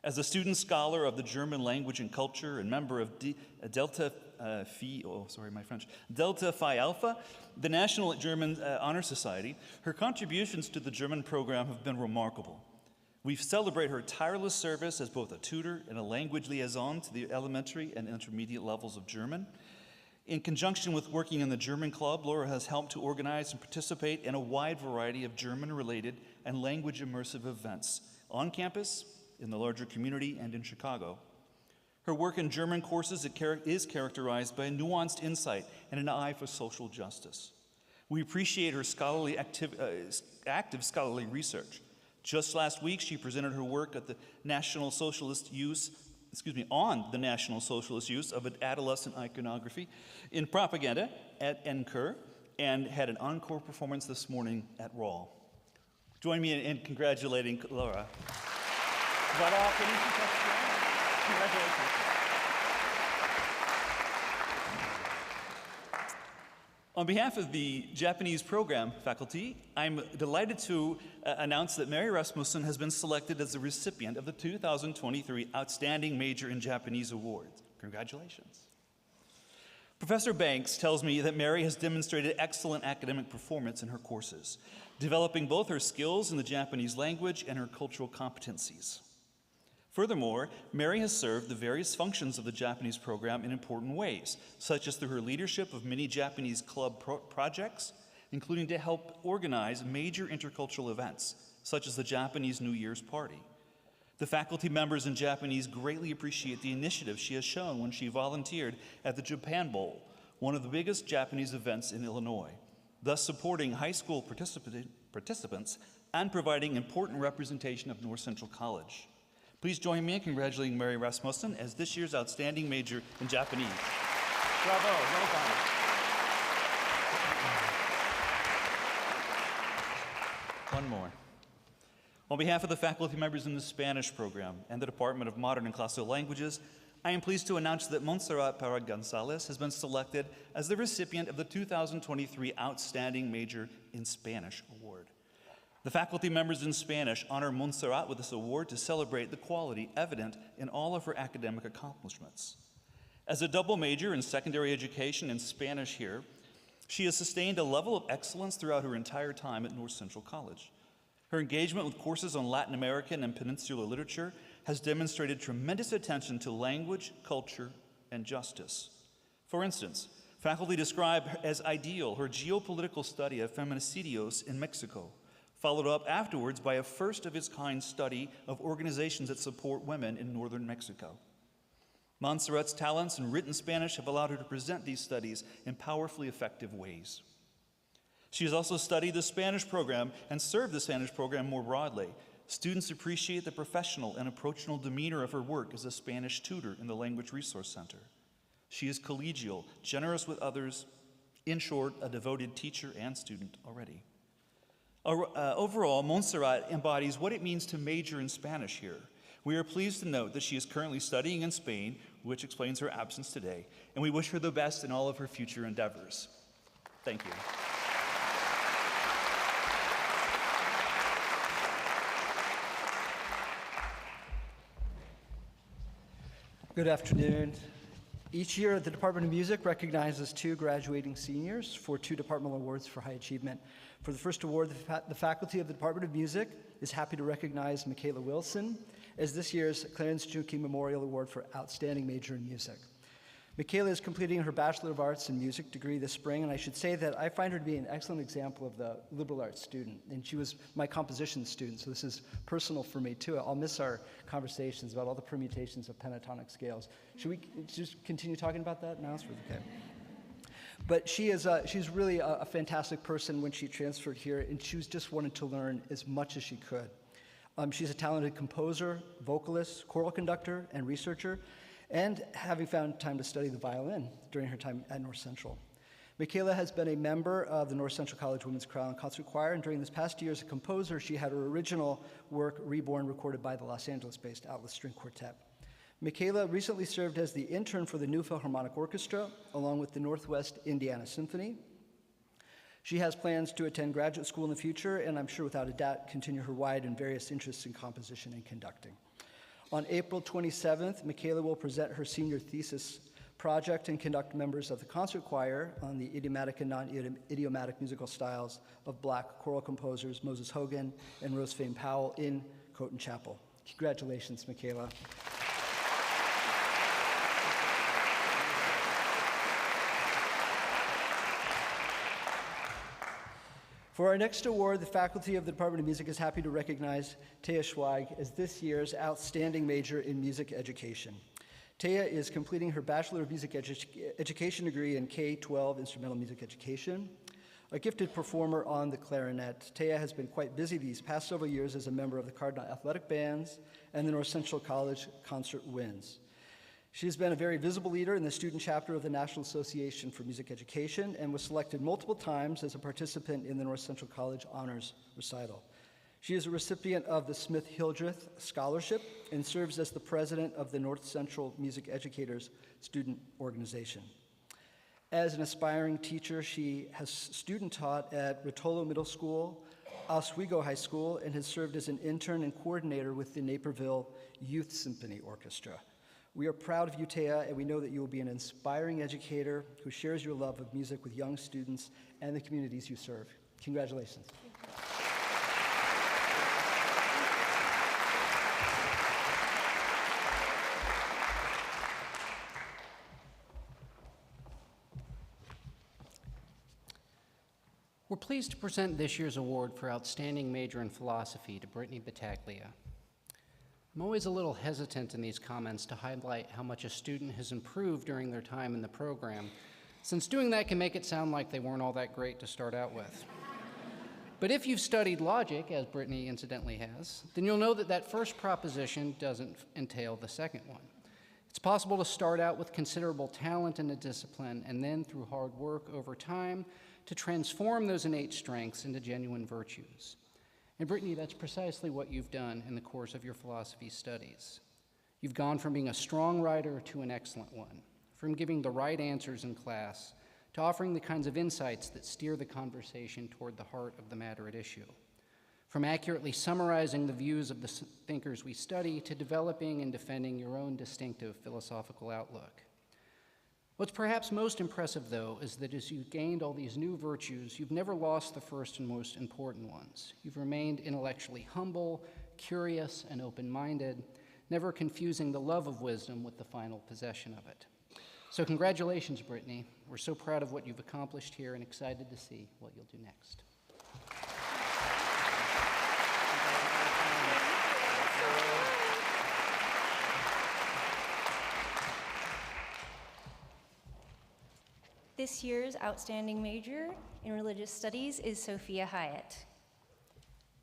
As a student scholar of the German language and culture and member of Delta Phi Alpha, the National German Honor Society, her contributions to the German program have been remarkable. We celebrate her tireless service as both a tutor and a language liaison to the elementary and intermediate levels of German. In conjunction with working in the German Club, Laura has helped to organize and participate in a wide variety of German-related and language-immersive events on campus, in the larger community, and in Chicago. Her work in German courses is characterized by a nuanced insight and an eye for social justice. We appreciate her scholarly active scholarly research. Just last week, she presented her work at the National Socialist use of adolescent iconography in propaganda at NCUR and had an encore performance this morning at RAW. Join me in congratulating Laura. Congratulations. On behalf of the Japanese program faculty, I'm delighted to announce that Mary Rasmussen has been selected as the recipient of the 2023 Outstanding Major in Japanese Award. Congratulations. Professor Banks tells me that Mary has demonstrated excellent academic performance in her courses, developing both her skills in the Japanese language and her cultural competencies. Furthermore, Mary has served the various functions of the Japanese program in important ways, such as through her leadership of many Japanese club projects, including to help organize major intercultural events, such as the Japanese New Year's Party. The faculty members in Japanese greatly appreciate the initiative she has shown when she volunteered at the Japan Bowl, one of the biggest Japanese events in Illinois, thus supporting high school participants and providing important representation of North Central College. Please join me in congratulating Mary Rasmussen as this year's outstanding major in Japanese. Bravo, well done. One more. On behalf of the faculty members in the Spanish program and the Department of Modern and Classical Languages, I am pleased to announce that Montserrat Parra Gonzalez has been selected as the recipient of the 2023 Outstanding Major in Spanish Award. The faculty members in Spanish honor Montserrat with this award to celebrate the quality evident in all of her academic accomplishments. As a double major in secondary education and Spanish here, she has sustained a level of excellence throughout her entire time at North Central College. Her engagement with courses on Latin American and peninsular literature has demonstrated tremendous attention to language, culture, and justice. For instance, faculty describe as ideal her geopolitical study of feminicidios in Mexico, followed up afterwards by a first-of-its-kind study of organizations that support women in northern Mexico. Montserrat's talents in written Spanish have allowed her to present these studies in powerfully effective ways. She has also studied the Spanish program and served the Spanish program more broadly. Students appreciate the professional and approachable demeanor of her work as a Spanish tutor in the Language Resource Center. She is collegial, generous with others, in short, a devoted teacher and student already. Overall, Montserrat embodies what it means to major in Spanish here. We are pleased to note that she is currently studying in Spain, which explains her absence today, and we wish her the best in all of her future endeavors. Thank you. Good afternoon. Each year, the Department of Music recognizes 2 graduating seniors for 2 departmental awards for high achievement. For the first award, the faculty of the Department of Music is happy to recognize Michaela Wilson as this year's Clarence Junke Memorial Award for Outstanding Major in Music. Michaela is completing her Bachelor of Arts in Music degree this spring, and I should say that I find her to be an excellent example of the liberal arts student, and she was my composition student, so this is personal for me too. I'll miss our conversations about all the permutations of pentatonic scales. Should we just continue talking about that now? Okay. But she's really a fantastic person when she transferred here, and she just wanted to learn as much as she could. She's a talented composer, vocalist, choral conductor, and researcher, and having found time to study the violin during her time at North Central. Michaela has been a member of the North Central College Women's Chorale and Concert Choir, and during this past year as a composer, she had her original work, Reborn, recorded by the Los Angeles-based Atlas String Quartet. Michaela recently served as the intern for the New Philharmonic Orchestra, along with the Northwest Indiana Symphony. She has plans to attend graduate school in the future, and I'm sure without a doubt continue her wide and various interests in composition and conducting. On April 27th, Michaela will present her senior thesis project and conduct members of the concert choir on the idiomatic and non-idiomatic musical styles of Black choral composers Moses Hogan and Rose Fame Powell in Coton Chapel. Congratulations, Michaela. For our next award, the faculty of the Department of Music is happy to recognize Taya Schweig as this year's Outstanding Major in Music Education. Taya is completing her Bachelor of Music Education degree in K-12 Instrumental Music Education. A gifted performer on the clarinet, Taya has been quite busy these past several years as a member of the Cardinal Athletic Bands and the North Central College Concert Winds. She's been a very visible leader in the student chapter of the National Association for Music Education and was selected multiple times as a participant in the North Central College Honors Recital. She is a recipient of the Smith-Hildreth Scholarship and serves as the president of the North Central Music Educators Student Organization. As an aspiring teacher, she has student taught at Rotolo Middle School, Oswego High School, and has served as an intern and coordinator with the Naperville Youth Symphony Orchestra. We are proud of you, Taya, and we know that you will be an inspiring educator who shares your love of music with young students and the communities you serve. Congratulations. Thank you. We're pleased to present this year's award for Outstanding Major in Philosophy to Brittany Battaglia. I'm always a little hesitant in these comments to highlight how much a student has improved during their time in the program, since doing that can make it sound like they weren't all that great to start out with. But if you've studied logic, as Brittany incidentally has, then you'll know that that first proposition doesn't entail the second one. It's possible to start out with considerable talent in a discipline and then, through hard work over time, to transform those innate strengths into genuine virtues. And Brittany, that's precisely what you've done in the course of your philosophy studies. You've gone from being a strong writer to an excellent one, from giving the right answers in class to offering the kinds of insights that steer the conversation toward the heart of the matter at issue, from accurately summarizing the views of the thinkers we study to developing and defending your own distinctive philosophical outlook. What's perhaps most impressive, though, is that as you've gained all these new virtues, you've never lost the first and most important ones. You've remained intellectually humble, curious, and open-minded, never confusing the love of wisdom with the final possession of it. So congratulations, Brittany. We're so proud of what you've accomplished here and excited to see what you'll do next. This year's Outstanding Major in Religious Studies is Sophia Hyatt.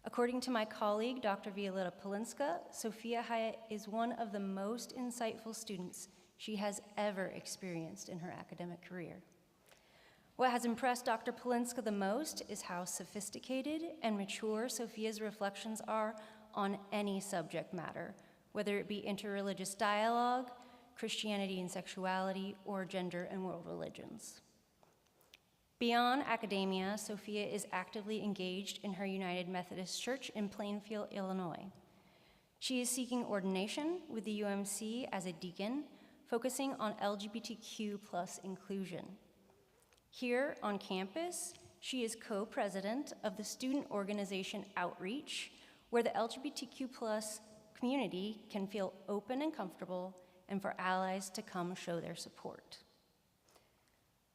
According to my colleague, Dr. Violetta Polinska, Sophia Hyatt is one of the most insightful students she has ever experienced in her academic career. What has impressed Dr. Polinska the most is how sophisticated and mature Sophia's reflections are on any subject matter, whether it be interreligious dialogue, Christianity and sexuality, or gender and world religions. Beyond academia, Sophia is actively engaged in her United Methodist Church in Plainfield, Illinois. She is seeking ordination with the UMC as a deacon, focusing on LGBTQ+ inclusion. Here on campus, she is co-president of the student organization Outreach, where the LGBTQ+ community can feel open and comfortable and for allies to come show their support.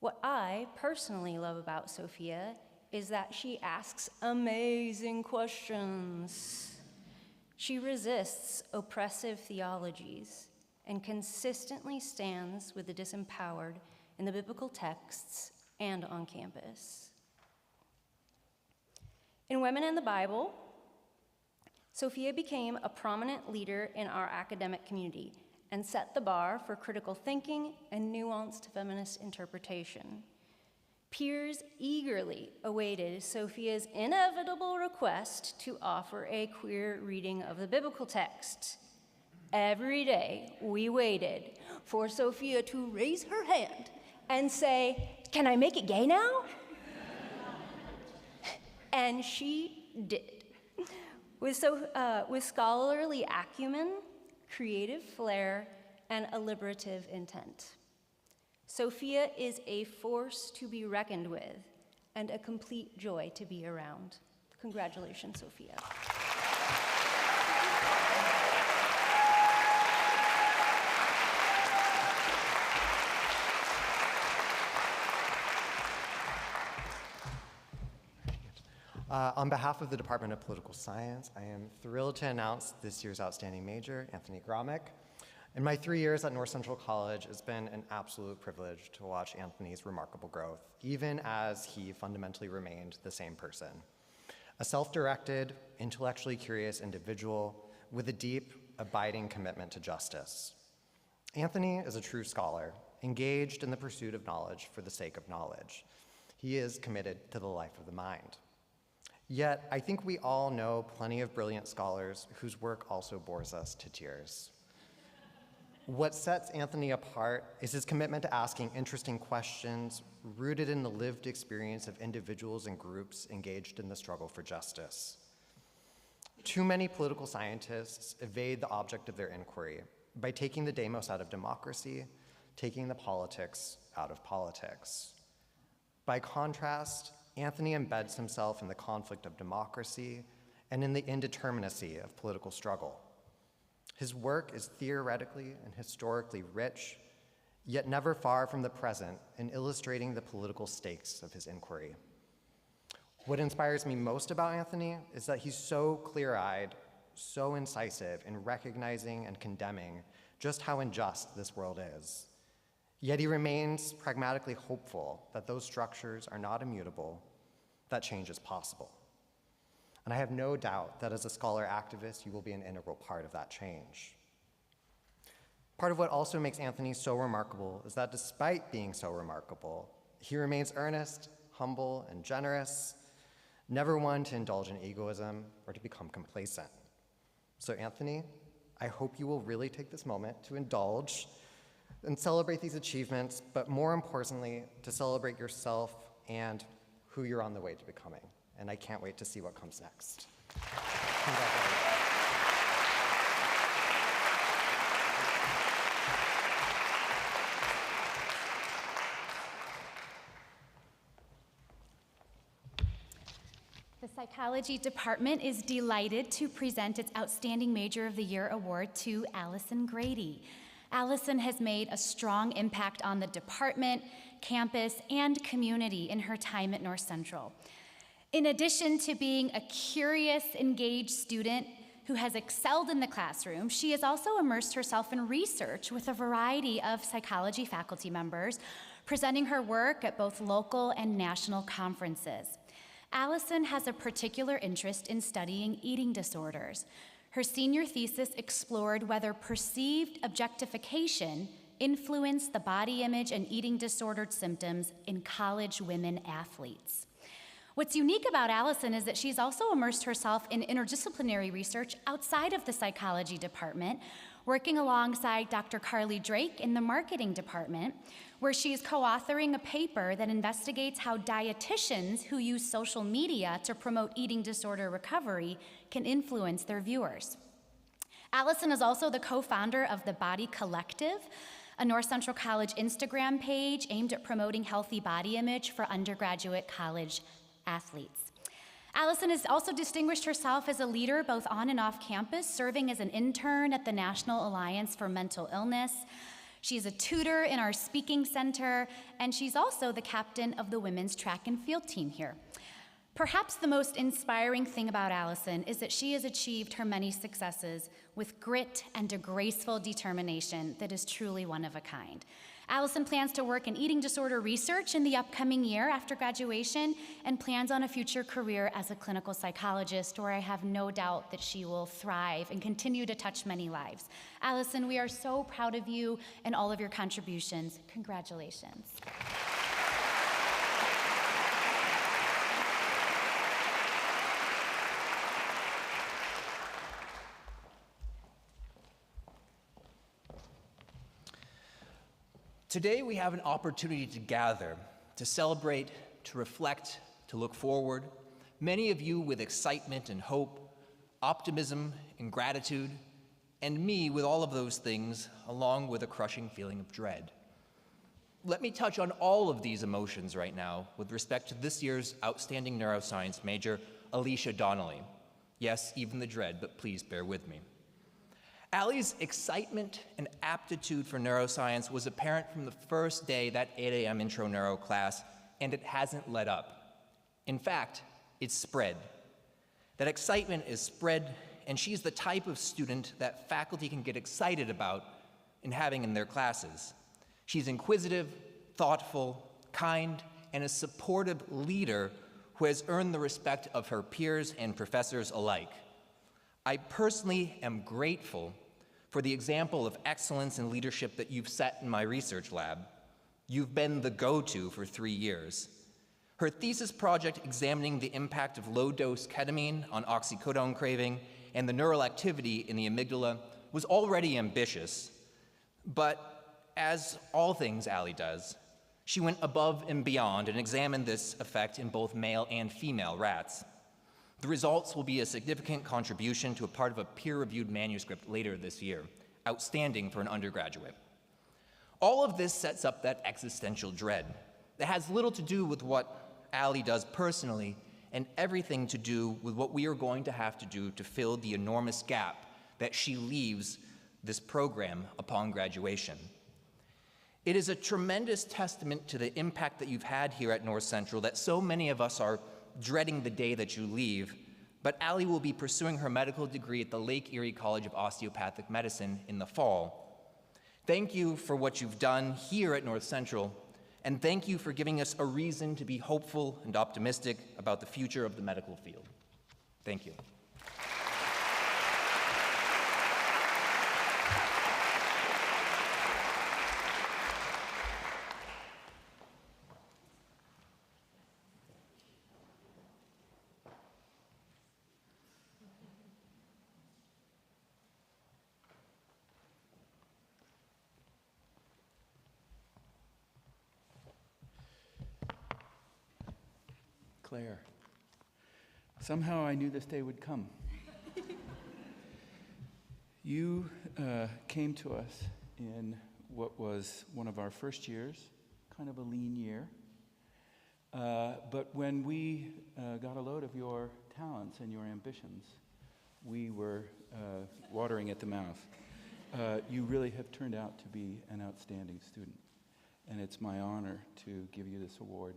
What I personally love about Sophia is that she asks amazing questions. She resists oppressive theologies and consistently stands with the disempowered in the biblical texts and on campus. In Women in the Bible, Sophia became a prominent leader in our academic community and set the bar for critical thinking and nuanced feminist interpretation. Peers eagerly awaited Sophia's inevitable request to offer a queer reading of the biblical text. Every day, we waited for Sophia to raise her hand and say, "Can I make it gay now?" And she did. With scholarly acumen, creative flair, and alliterative intent. Sophia is a force to be reckoned with and a complete joy to be around. Congratulations, Sophia. On behalf of the Department of Political Science, I am thrilled to announce this year's Outstanding Major, Anthony Gromick. In my 3 years at North Central College, it's been an absolute privilege to watch Anthony's remarkable growth, even as he fundamentally remained the same person. A self-directed, intellectually curious individual with a deep, abiding commitment to justice. Anthony is a true scholar, engaged in the pursuit of knowledge for the sake of knowledge. He is committed to the life of the mind. Yet, I think we all know plenty of brilliant scholars whose work also bores us to tears. What sets Anthony apart is his commitment to asking interesting questions rooted in the lived experience of individuals and groups engaged in the struggle for justice. Too many political scientists evade the object of their inquiry by taking the demos out of democracy, taking the politics out of politics. By contrast, Anthony embeds himself in the conflict of democracy and in the indeterminacy of political struggle. His work is theoretically and historically rich, yet never far from the present in illustrating the political stakes of his inquiry. What inspires me most about Anthony is that he's so clear-eyed, so incisive in recognizing and condemning just how unjust this world is. Yet he remains pragmatically hopeful that those structures are not immutable, that change is possible. And I have no doubt that as a scholar activist, you will be an integral part of that change. Part of what also makes Anthony so remarkable is that despite being so remarkable, he remains earnest, humble, and generous, never one to indulge in egoism or to become complacent. So Anthony, I hope you will really take this moment to indulge and celebrate these achievements, but more importantly, to celebrate yourself and who you're on the way to becoming. And I can't wait to see what comes next. Congratulations. The Psychology Department is delighted to present its Outstanding Major of the Year award to Allison Grady. Allison has made a strong impact on the department, campus, and community in her time at North Central. In addition to being a curious, engaged student who has excelled in the classroom, she has also immersed herself in research with a variety of psychology faculty members, presenting her work at both local and national conferences. Allison has a particular interest in studying eating disorders. Her senior thesis explored whether perceived objectification influenced the body image and eating disordered symptoms in college women athletes. What's unique about Allison is that she's also immersed herself in interdisciplinary research outside of the psychology department, working alongside Dr. Carly Drake in the marketing department, where she's co-authoring a paper that investigates how dietitians who use social media to promote eating disorder recovery can influence their viewers. Allison is also the co-founder of The Body Collective, a North Central College Instagram page aimed at promoting healthy body image for undergraduate college athletes. Allison has also distinguished herself as a leader both on and off campus, serving as an intern at the National Alliance for Mental Illness. She's a tutor in our speaking center, and she's also the captain of the women's track and field team here. Perhaps the most inspiring thing about Allison is that she has achieved her many successes with grit and a graceful determination that is truly one of a kind. Allison plans to work in eating disorder research in the upcoming year after graduation and plans on a future career as a clinical psychologist, where I have no doubt that she will thrive and continue to touch many lives. Allison, we are so proud of you and all of your contributions. Congratulations. Today we have an opportunity to gather, to celebrate, to reflect, to look forward, many of you with excitement and hope, optimism and gratitude, and me with all of those things, along with a crushing feeling of dread. Let me touch on all of these emotions right now with respect to this year's Outstanding Neuroscience major, Alicia Donnelly. Yes, even the dread, but please bear with me. Allie's excitement and aptitude for neuroscience was apparent from the first day, that 8 a.m. intro neuro class, and it hasn't let up. In fact, it's spread. That excitement is spread, and she's the type of student that faculty can get excited about and having in their classes. She's inquisitive, thoughtful, kind, and a supportive leader who has earned the respect of her peers and professors alike. I personally am grateful for the example of excellence and leadership that you've set in my research lab. You've been the go-to for 3 years. Her thesis project examining the impact of low-dose ketamine on oxycodone craving and the neural activity in the amygdala was already ambitious, but as all things Allie does, she went above and beyond and examined this effect in both male and female rats. The results will be a significant contribution to a part of a peer-reviewed manuscript later this year, outstanding for an undergraduate. All of this sets up that existential dread. It has little to do with what Allie does personally and everything to do with what we are going to have to do to fill the enormous gap that she leaves this program upon graduation. It is a tremendous testament to the impact that you've had here at North Central that so many of us are dreading the day that you leave, but Allie will be pursuing her medical degree at the Lake Erie College of Osteopathic Medicine in the fall. Thank you for what you've done here at North Central, and thank you for giving us a reason to be hopeful and optimistic about the future of the medical field. Thank you. Claire, somehow I knew this day would come. You came to us in what was one of our first years, kind of a lean year. But when we got a load of your talents and your ambitions, we were watering at the mouth. You really have turned out to be an outstanding student. And it's my honor to give you this award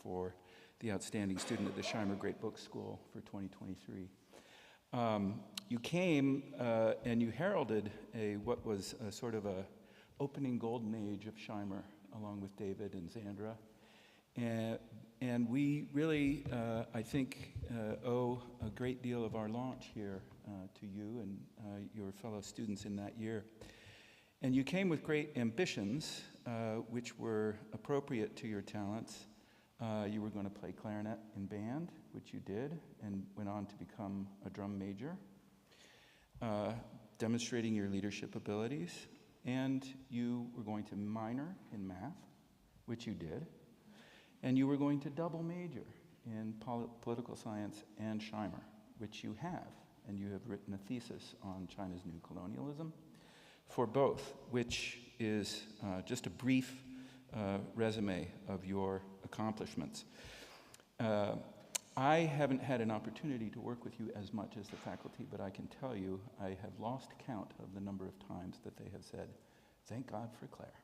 for the Outstanding Student at the Scheimer Great Book School for 2023. You came and you heralded what was a sort of a opening golden age of Scheimer, along with David and Zandra. And we really, I think, owe a great deal of our launch here to you and your fellow students in that year. And you came with great ambitions, which were appropriate to your talents. You were going to play clarinet in band, which you did, and went on to become a drum major, demonstrating your leadership abilities. And you were going to minor in math, which you did. And you were going to double major in political science and Scheimer, which you have. And you have written a thesis on China's new colonialism for both, which is just a brief resume of your accomplishments. I haven't had an opportunity to work with you as much as the faculty, but I can tell you I have lost count of the number of times that they have said, "Thank God for Claire."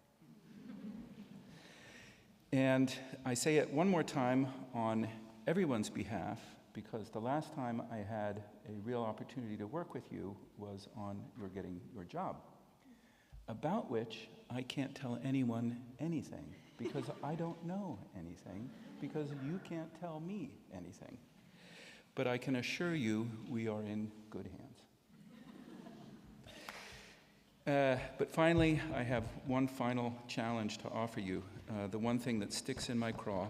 And I say it one more time on everyone's behalf, because the last time I had a real opportunity to work with you was on your getting your job, about which I can't tell anyone anything, because I don't know anything, because you can't tell me anything. But I can assure you we are in good hands. But finally, I have one final challenge to offer you. The one thing that sticks in my craw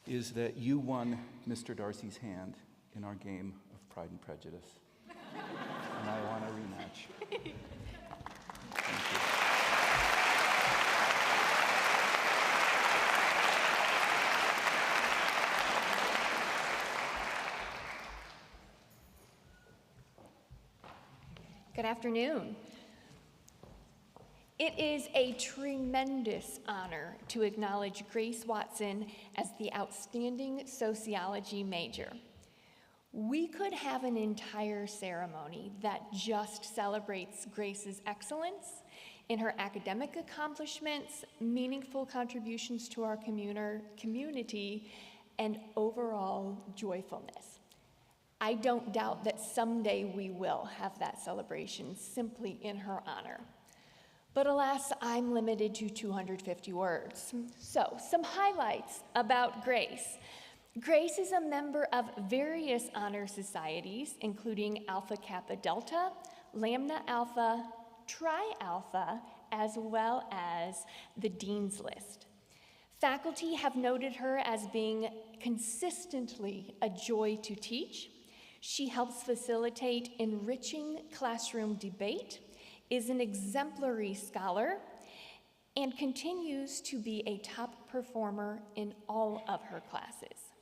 is that you won Mr. Darcy's hand in our game of Pride and Prejudice. And I want a rematch. Good afternoon. It is a tremendous honor to acknowledge Grace Watson as the Outstanding Sociology major. We could have an entire ceremony that just celebrates Grace's excellence in her academic accomplishments, meaningful contributions to our community, and overall joyfulness. I don't doubt that someday we will have that celebration simply in her honor. But alas, I'm limited to 250 words. So, some highlights about Grace. Grace is a member of various honor societies, including Alpha Kappa Delta, Lambda Alpha, Tri Alpha, as well as the Dean's List. Faculty have noted her as being consistently a joy to teach. She helps facilitate enriching classroom debate, is an exemplary scholar, and continues to be a top performer in all of her classes.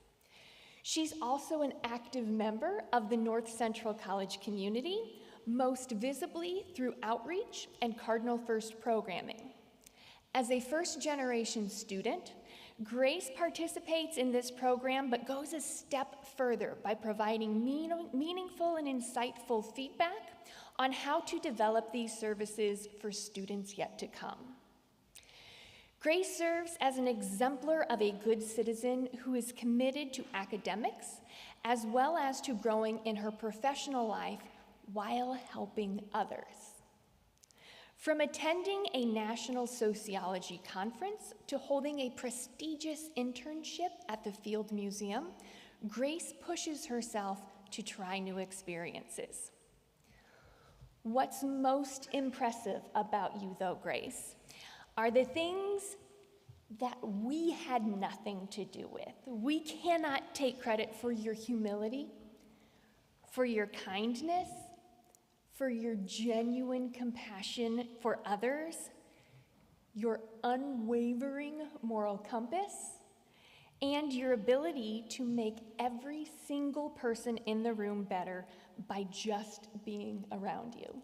She's also an active member of the North Central College community, most visibly through outreach and Cardinal First programming. As a first-generation student, Grace participates in this program but goes a step further by providing meaningful and insightful feedback on how to develop these services for students yet to come. Grace serves as an exemplar of a good citizen who is committed to academics as well as to growing in her professional life while helping others. From attending a national sociology conference to holding a prestigious internship at the Field Museum, Grace pushes herself to try new experiences. What's most impressive about you, though, Grace, are the things that we had nothing to do with. We cannot take credit for your humility, for your kindness, for your genuine compassion for others, your unwavering moral compass, and your ability to make every single person in the room better by just being around you.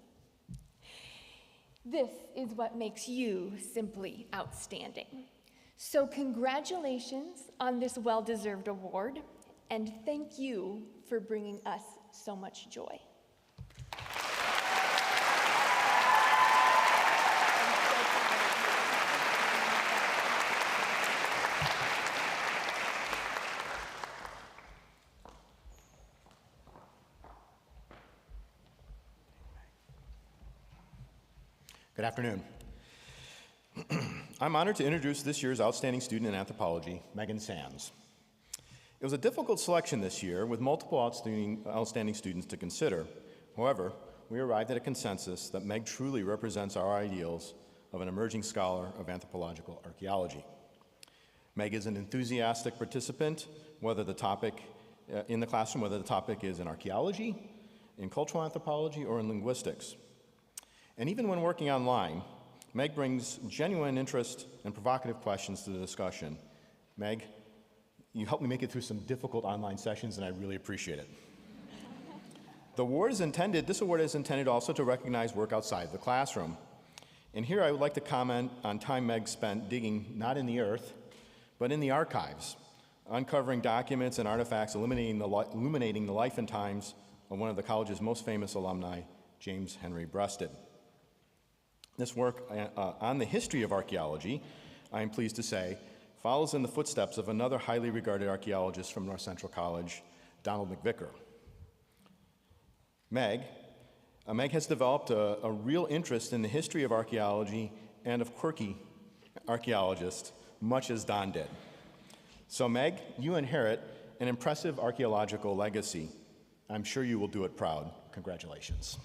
This is what makes you simply outstanding. So congratulations on this well-deserved award, and thank you for bringing us so much joy. Good afternoon. I'm honored to introduce this year's outstanding student in anthropology, Megan Sands. It was a difficult selection this year with multiple outstanding students to consider. However, we arrived at a consensus that Meg truly represents our ideals of an emerging scholar of anthropological archaeology. Meg is an enthusiastic participant, whether the topic in the classroom, whether the topic is in archaeology, in cultural anthropology, or in linguistics. And even when working online, Meg brings genuine interest and provocative questions to the discussion. Meg, you helped me make it through some difficult online sessions, and I really appreciate it. This award is intended also to recognize work outside the classroom. And here I would like to comment on time Meg spent digging not in the earth, but in the archives, uncovering documents and artifacts illuminating the life and times of one of the college's most famous alumni, James Henry Breasted. This work on the history of archaeology, I am pleased to say, follows in the footsteps of another highly regarded archaeologist from North Central College, Donald McVicker. Meg has developed a real interest in the history of archaeology and of quirky archaeologists, much as Don did. So Meg, you inherit an impressive archaeological legacy. I'm sure you will do it proud. Congratulations.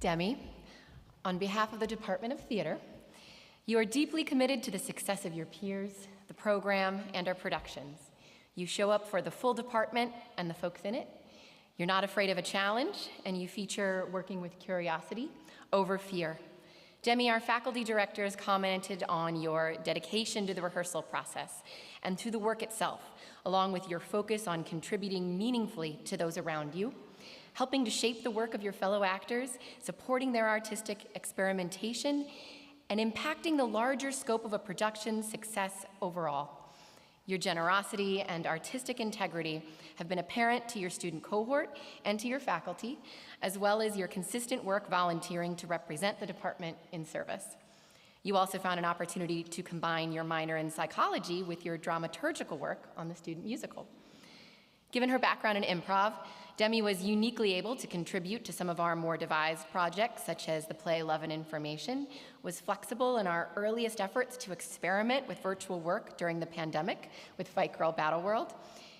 Demi, on behalf of the Department of Theater, you are deeply committed to the success of your peers, the program, and our productions. You show up for the full department and the folks in it. You're not afraid of a challenge, and you feature working with curiosity over fear. Demi, our faculty directors commented on your dedication to the rehearsal process and to the work itself, along with your focus on contributing meaningfully to those around you, helping to shape the work of your fellow actors, supporting their artistic experimentation, and impacting the larger scope of a production's success overall. Your generosity and artistic integrity have been apparent to your student cohort and to your faculty, as well as your consistent work volunteering to represent the department in service. You also found an opportunity to combine your minor in psychology with your dramaturgical work on the student musical. Given her background in improv, Demi was uniquely able to contribute to some of our more devised projects, such as the play Love and Information, was flexible in our earliest efforts to experiment with virtual work during the pandemic with Fight Girl Battle World.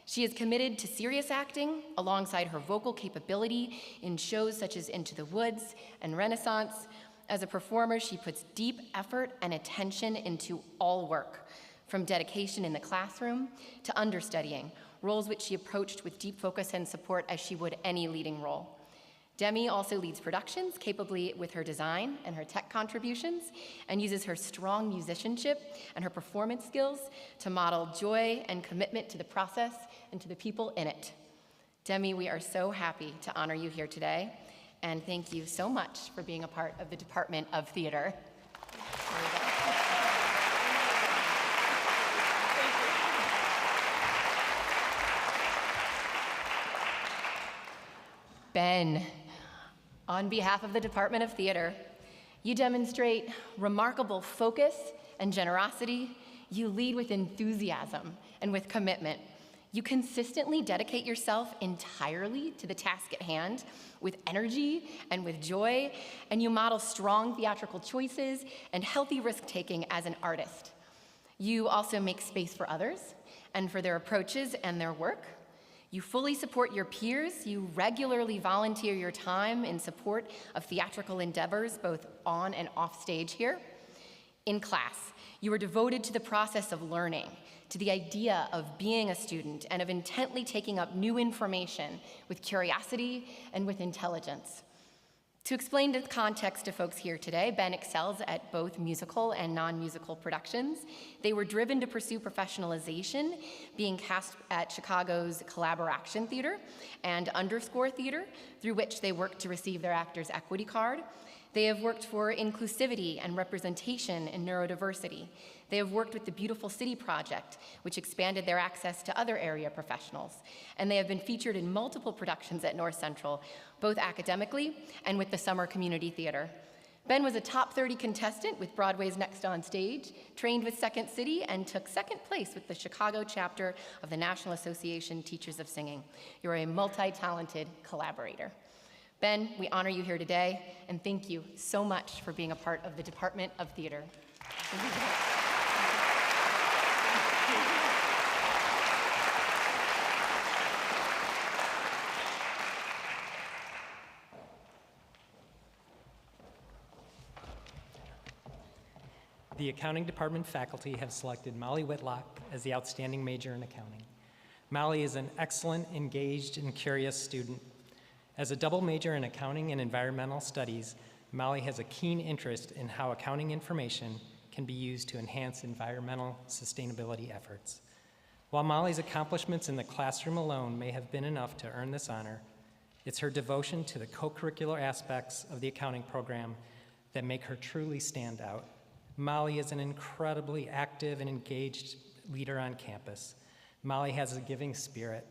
She is committed to serious acting alongside her vocal capability in shows such as Into the Woods and Renaissance. As a performer, she puts deep effort and attention into all work, from dedication in the classroom to understudying, roles which she approached with deep focus and support as she would any leading role. Demi also leads productions capably with her design and her tech contributions, and uses her strong musicianship and her performance skills to model joy and commitment to the process and to the people in it. Demi, we are so happy to honor you here today, and thank you so much for being a part of the Department of Theater. Ben, on behalf of the Department of Theater, you demonstrate remarkable focus and generosity. You lead with enthusiasm and with commitment. You consistently dedicate yourself entirely to the task at hand with energy and with joy, and you model strong theatrical choices and healthy risk-taking as an artist. You also make space for others and for their approaches and their work. You fully support your peers. You regularly volunteer your time in support of theatrical endeavors, both on and off stage here. In class, you are devoted to the process of learning, to the idea of being a student and of intently taking up new information with curiosity and with intelligence. To explain the context to folks here today, Ben excels at both musical and non-musical productions. They were driven to pursue professionalization, being cast at Chicago's Collaboration Theater and Underscore Theater, through which they worked to receive their Actors Equity Card. They have worked for inclusivity and representation and neurodiversity. They have worked with the Beautiful City Project, which expanded their access to other area professionals. And they have been featured in multiple productions at North Central, both academically and with the Summer Community Theater. Ben was a top 30 contestant with Broadway's Next on Stage, trained with Second City, and took second place with the Chicago chapter of the National Association Teachers of Singing. You're a multi-talented collaborator. Ben, we honor you here today, and thank you so much for being a part of the Department of Theater. The accounting department faculty have selected Molly Whitlock as the outstanding major in accounting. Molly is an excellent, engaged, and curious student. As a double major in accounting and environmental studies, Molly has a keen interest in how accounting information can be used to enhance environmental sustainability efforts. While Molly's accomplishments in the classroom alone may have been enough to earn this honor, it's her devotion to the co-curricular aspects of the accounting program that make her truly stand out. Molly is an incredibly active and engaged leader on campus. Molly has a giving spirit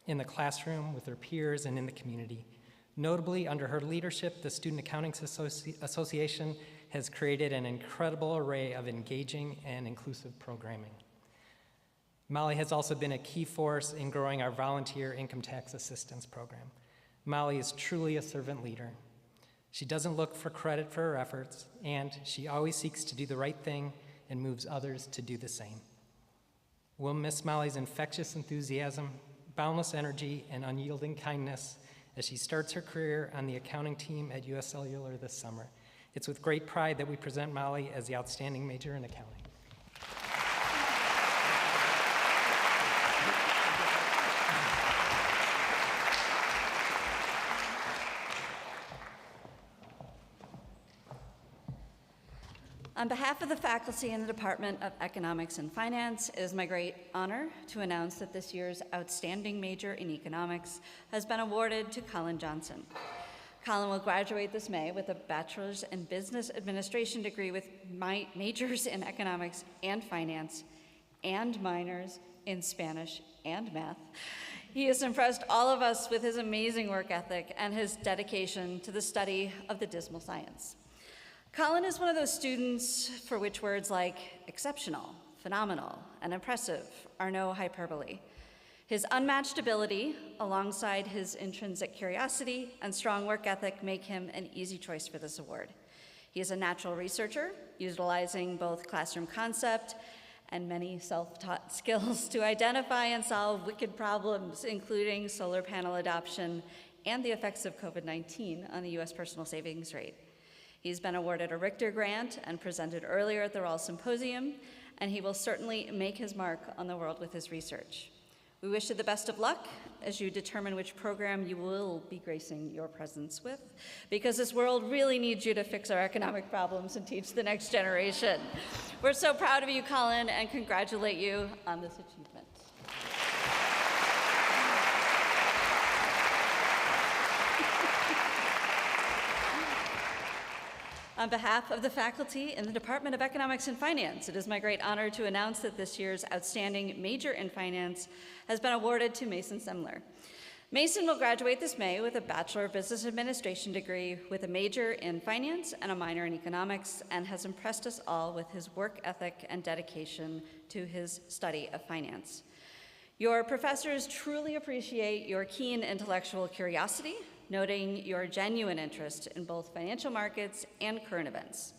in the classroom, with her peers, and in the community. Notably, under her leadership, the Student Accounting Association has created an incredible array of engaging and inclusive programming. Molly has also been a key force in growing our volunteer income tax assistance program. Molly is truly a servant leader. She doesn't look for credit for her efforts, and she always seeks to do the right thing and moves others to do the same. We'll miss Molly's infectious enthusiasm, boundless energy, and unyielding kindness as she starts her career on the accounting team at US Cellular this summer. It's with great pride that we present Molly as the outstanding major in accounting. On behalf of the faculty in the Department of Economics and Finance, it is my great honor to announce that this year's outstanding major in economics has been awarded to Colin Johnson. Colin will graduate this May with a bachelor's in business administration degree with majors in economics and finance and minors in Spanish and math. He has impressed all of us with his amazing work ethic and his dedication to the study of the dismal science. Colin is one of those students for which words like exceptional, phenomenal, and impressive are no hyperbole. His unmatched ability, alongside his intrinsic curiosity and strong work ethic, make him an easy choice for this award. He is a natural researcher, utilizing both classroom concept and many self-taught skills to identify and solve wicked problems, including solar panel adoption and the effects of COVID-19 on the US personal savings rate. He's been awarded a Richter Grant and presented earlier at the Rawls Symposium, and he will certainly make his mark on the world with his research. We wish you the best of luck as you determine which program you will be gracing your presence with, because this world really needs you to fix our economic problems and teach the next generation. We're so proud of you, Colin, and congratulate you on this achievement. On behalf of the faculty in the Department of Economics and Finance, it is my great honor to announce that this year's outstanding major in finance has been awarded to Mason Semler. Mason will graduate this May with a Bachelor of Business Administration degree with a major in finance and a minor in economics, and has impressed us all with his work ethic and dedication to his study of finance. Your professors truly appreciate your keen intellectual curiosity, noting your genuine interest in both financial markets and current events.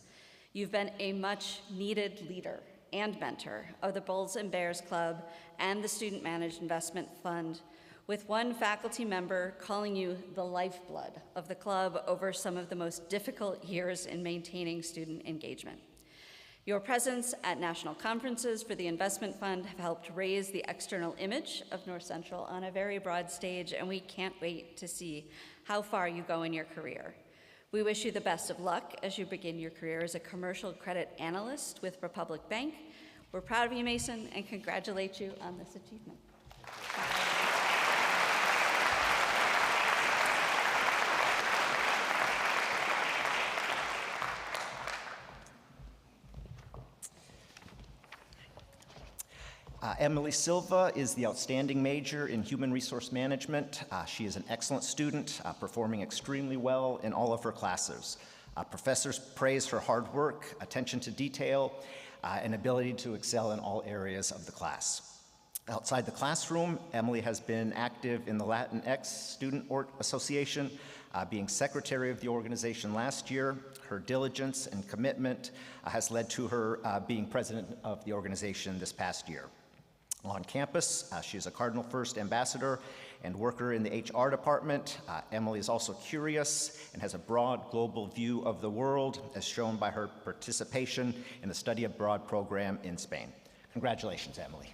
You've been a much-needed leader and mentor of the Bulls and Bears Club and the Student Managed Investment Fund, with one faculty member calling you the lifeblood of the club over some of the most difficult years in maintaining student engagement. Your presence at national conferences for the investment fund have helped raise the external image of North Central on a very broad stage, and we can't wait to see how far you go in your career. We wish you the best of luck as you begin your career as a commercial credit analyst with Republic Bank. We're proud of you, Mason, and congratulate you on this achievement. Emily Silva is the outstanding major in human resource management. She is an excellent student, performing extremely well in all of her classes. Professors praise her hard work, attention to detail, and ability to excel in all areas of the class. Outside the classroom, Emily has been active in the Latinx Student Association, being secretary of the organization last year. Her diligence and commitment has led to her being president of the organization this past year. On campus, she is a Cardinal First ambassador and worker in the HR department. Emily is also curious and has a broad global view of the world, as shown by her participation in the study abroad program in Spain. Congratulations, Emily.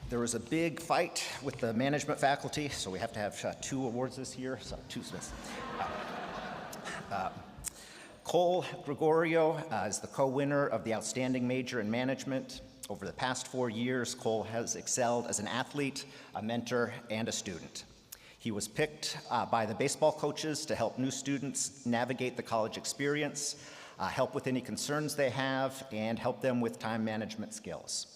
There was a big fight with the management faculty, so we have to have 2 awards this year. So, 2 Smiths. Cole Gregorio is the co-winner of the Outstanding Major in Management. Over the past 4 years, Cole has excelled as an athlete, a mentor, and a student. He was picked by the baseball coaches to help new students navigate the college experience, help with any concerns they have, and help them with time management skills.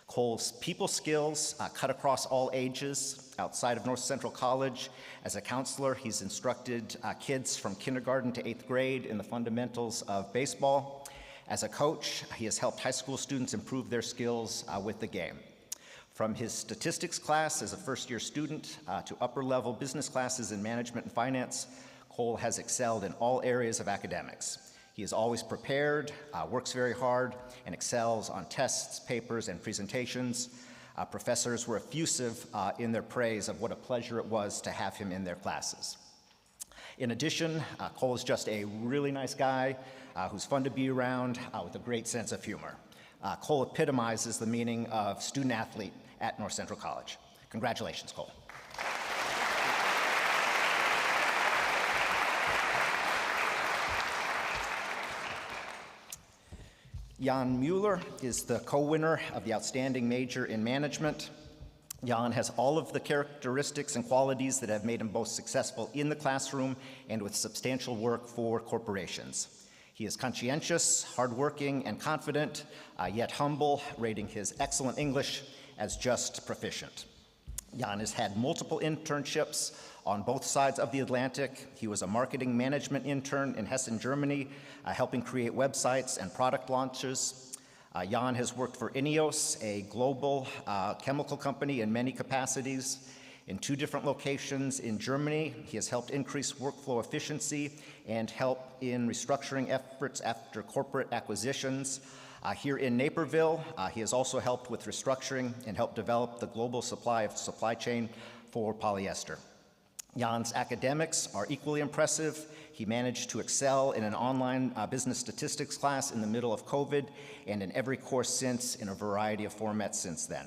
Cole's people skills cut across all ages. Outside of North Central College, as a counselor, he's instructed kids from kindergarten to 8th grade in the fundamentals of baseball. As a coach, he has helped high school students improve their skills with the game. From his statistics class as a first-year student to upper-level business classes in management and finance, Cole has excelled in all areas of academics. He is always prepared, works very hard, and excels on tests, papers, and presentations. Professors were effusive in their praise of what a pleasure it was to have him in their classes. In addition, Cole is just a really nice guy who's fun to be around with a great sense of humor. Cole epitomizes the meaning of student-athlete at North Central College. Congratulations, Cole. Jan Mueller is the co-winner of the Outstanding Major in Management. Jan has all of the characteristics and qualities that have made him both successful in the classroom and with substantial work for corporations. He is conscientious, hardworking, and confident, yet humble, rating his excellent English as just proficient. Jan has had multiple internships on both sides of the Atlantic. He was a marketing management intern in Hessen, Germany, helping create websites and product launches. Jan has worked for INEOS, a global chemical company, in many capacities. In 2 different locations in Germany, he has helped increase workflow efficiency and help in restructuring efforts after corporate acquisitions. Here in Naperville, he has also helped with restructuring and helped develop the global supply chain for polyester. Jan's academics are equally impressive. He managed to excel in an online business statistics class in the middle of COVID and in every course since in a variety of formats since then.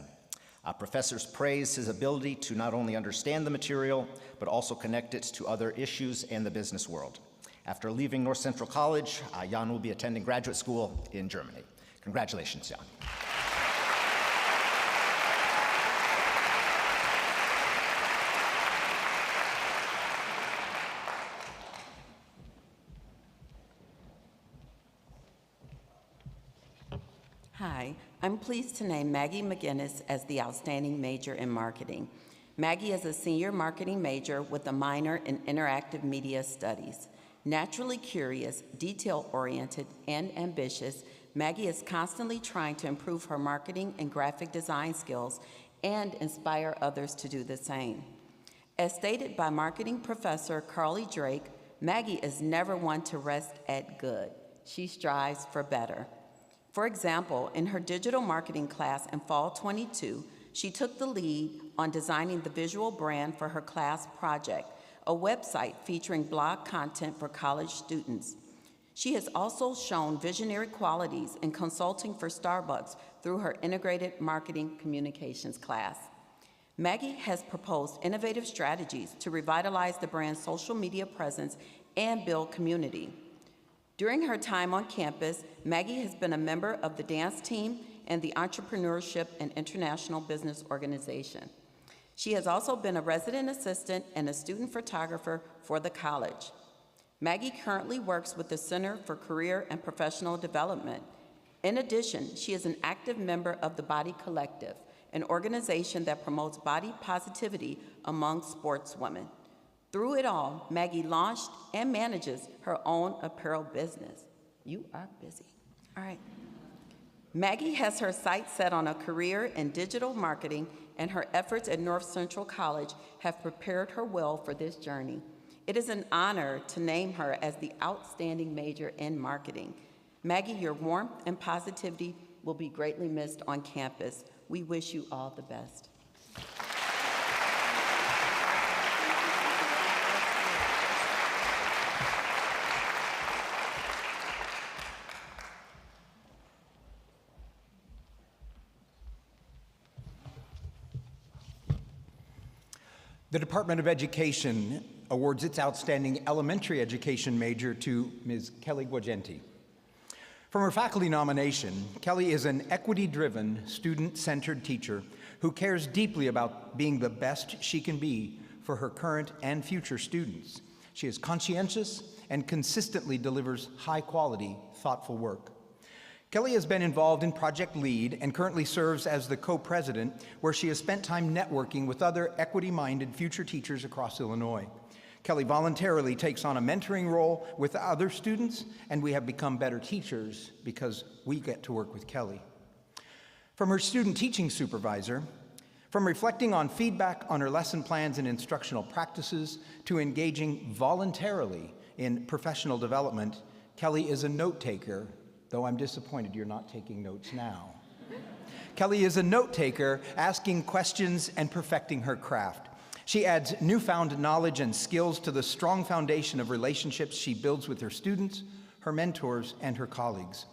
Professors praise his ability to not only understand the material, but also connect it to other issues and the business world. After leaving North Central College, Jan will be attending graduate school in Germany. Congratulations, Jan. Hi, I'm pleased to name Maggie McGinnis as the Outstanding Major in Marketing. Maggie is a senior marketing major with a minor in Interactive Media Studies. Naturally curious, detail-oriented, and ambitious, Maggie is constantly trying to improve her marketing and graphic design skills and inspire others to do the same. As stated by marketing professor Carly Drake, Maggie is never one to rest at good. She strives for better. For example, in her digital marketing class in fall 22, she took the lead on designing the visual brand for her class project, a website featuring blog content for college students. She has also shown visionary qualities in consulting for Starbucks through her integrated marketing communications class. Maggie has proposed innovative strategies to revitalize the brand's social media presence and build community. During her time on campus, Maggie has been a member of the dance team and the Entrepreneurship and International Business Organization. She has also been a resident assistant and a student photographer for the college. Maggie currently works with the Center for Career and Professional Development. In addition, she is an active member of the Body Collective, an organization that promotes body positivity among sportswomen. Through it all, Maggie launched and manages her own apparel business. You are busy. All right. Maggie has her sights set on a career in digital marketing, and her efforts at North Central College have prepared her well for this journey. It is an honor to name her as the Outstanding Major in Marketing. Maggie, your warmth and positivity will be greatly missed on campus. We wish you all the best. The Department of Education awards its Outstanding Elementary Education Major to Ms. Kelly Guagenti. From her faculty nomination, Kelly is an equity-driven, student-centered teacher who cares deeply about being the best she can be for her current and future students. She is conscientious and consistently delivers high-quality, thoughtful work. Kelly has been involved in Project LEAD and currently serves as the co-president, where she has spent time networking with other equity-minded future teachers across Illinois. Kelly voluntarily takes on a mentoring role with other students, and we have become better teachers because we get to work with Kelly. From her student teaching supervisor, from reflecting on feedback on her lesson plans and instructional practices, to engaging voluntarily in professional development, Kelly is a note-taker, though I'm disappointed you're not taking notes now. Kelly is a note-taker, asking questions and perfecting her craft. She adds newfound knowledge and skills to the strong foundation of relationships she builds with her students, her mentors, and her colleagues.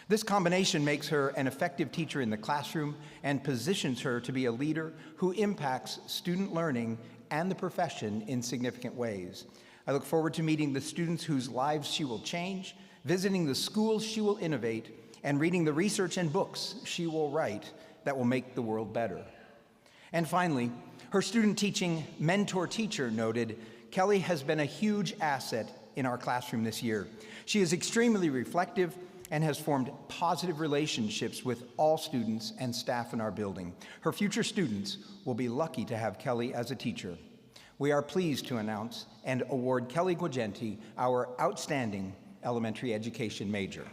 This combination makes her an effective teacher in the classroom and positions her to be a leader who impacts student learning and the profession in significant ways. I look forward to meeting the students whose lives she will change, visiting the schools she will innovate, and reading the research and books she will write that will make the world better. And finally, her student teaching mentor teacher noted, Kelly has been a huge asset in our classroom this year. She is extremely reflective and has formed positive relationships with all students and staff in our building. Her future students will be lucky to have Kelly as a teacher. We are pleased to announce and award Kelly Guagenti our Outstanding Elementary Education Major.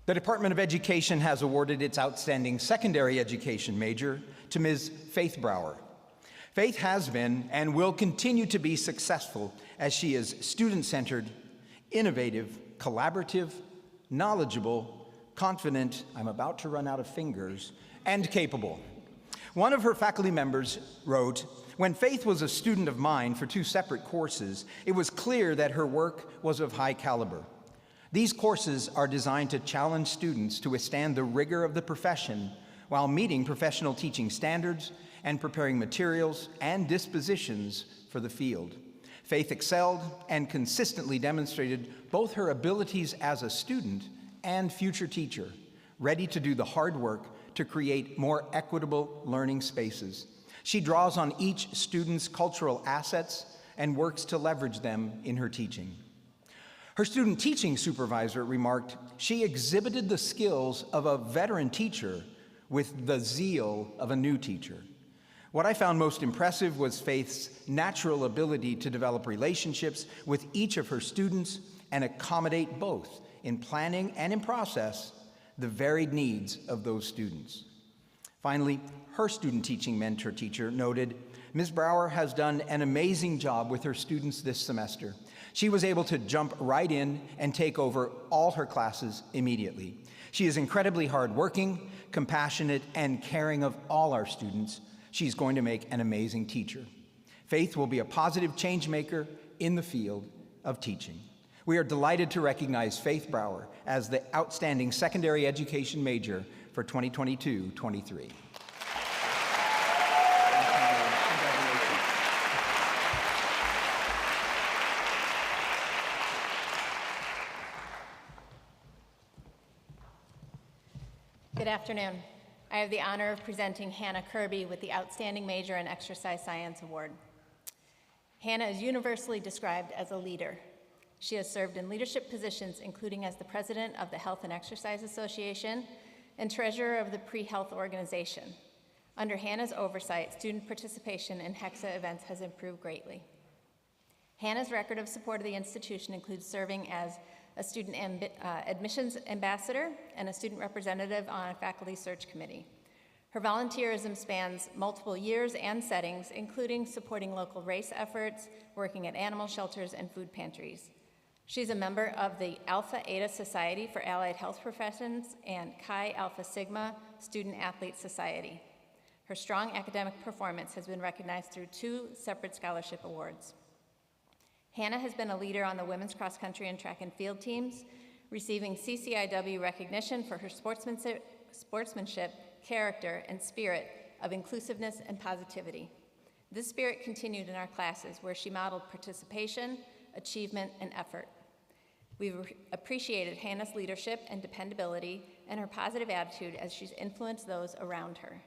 The Department of Education has awarded its Outstanding Secondary Education Major to Ms. Faith Brower. Faith has been and will continue to be successful as she is student-centered, innovative, collaborative, knowledgeable, confident, I'm about to run out of fingers, and capable. One of her faculty members wrote, "When Faith was a student of mine for 2 separate courses, it was clear that her work was of high caliber. These courses are designed to challenge students to withstand the rigor of the profession while meeting professional teaching standards and preparing materials and dispositions for the field. Faith excelled and consistently demonstrated both her abilities as a student and future teacher, ready to do the hard work to create more equitable learning spaces. She draws on each student's cultural assets and works to leverage them in her teaching. Her student teaching supervisor remarked, "She exhibited the skills of a veteran teacher with the zeal of a new teacher." What I found most impressive was Faith's natural ability to develop relationships with each of her students and accommodate both in planning and in process the varied needs of those students. Finally, her student teaching mentor teacher noted, "Ms. Brower has done an amazing job with her students this semester. She was able to jump right in and take over all her classes immediately. She is incredibly hardworking, compassionate, and caring of all our students. She's going to make an amazing teacher." Faith will be a positive change maker in the field of teaching. We are delighted to recognize Faith Brower as the Outstanding Secondary Education Major for 2022-23. Good afternoon. I have the honor of presenting Hannah Kirby with the Outstanding Major in Exercise Science Award. Hannah is universally described as a leader. She has served in leadership positions, including as the president of the Health and Exercise Association and treasurer of the Pre-Health Organization. Under Hannah's oversight, student participation in HEXA events has improved greatly. Hannah's record of support of the institution includes serving as a student admissions ambassador and a student representative on a faculty search committee. Her volunteerism spans multiple years and settings, including supporting local race efforts, working at animal shelters and food pantries. She's a member of the Alpha Eta Society for Allied Health Professions and Chi Alpha Sigma Student Athlete Society. Her strong academic performance has been recognized through 2 separate scholarship awards. Hannah has been a leader on the women's cross country and track and field teams, receiving CCIW recognition for her sportsmanship, character, and spirit of inclusiveness and positivity. This spirit continued in our classes, where she modeled participation, achievement, and effort. We've appreciated Hannah's leadership and dependability and her positive attitude as she's influenced those around her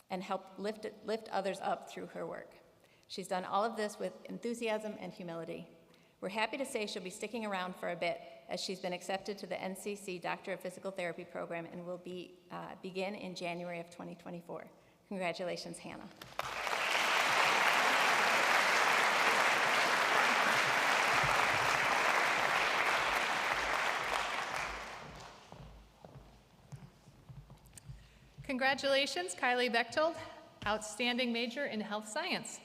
and helped lift others up through her work. She's done all of this with enthusiasm and humility. We're happy to say she'll be sticking around for a bit, as she's been accepted to the NCC Doctor of Physical Therapy program and will begin in January of 2024. Congratulations, Hannah. Congratulations, Kylie Bechtold, Outstanding Major in Health Science.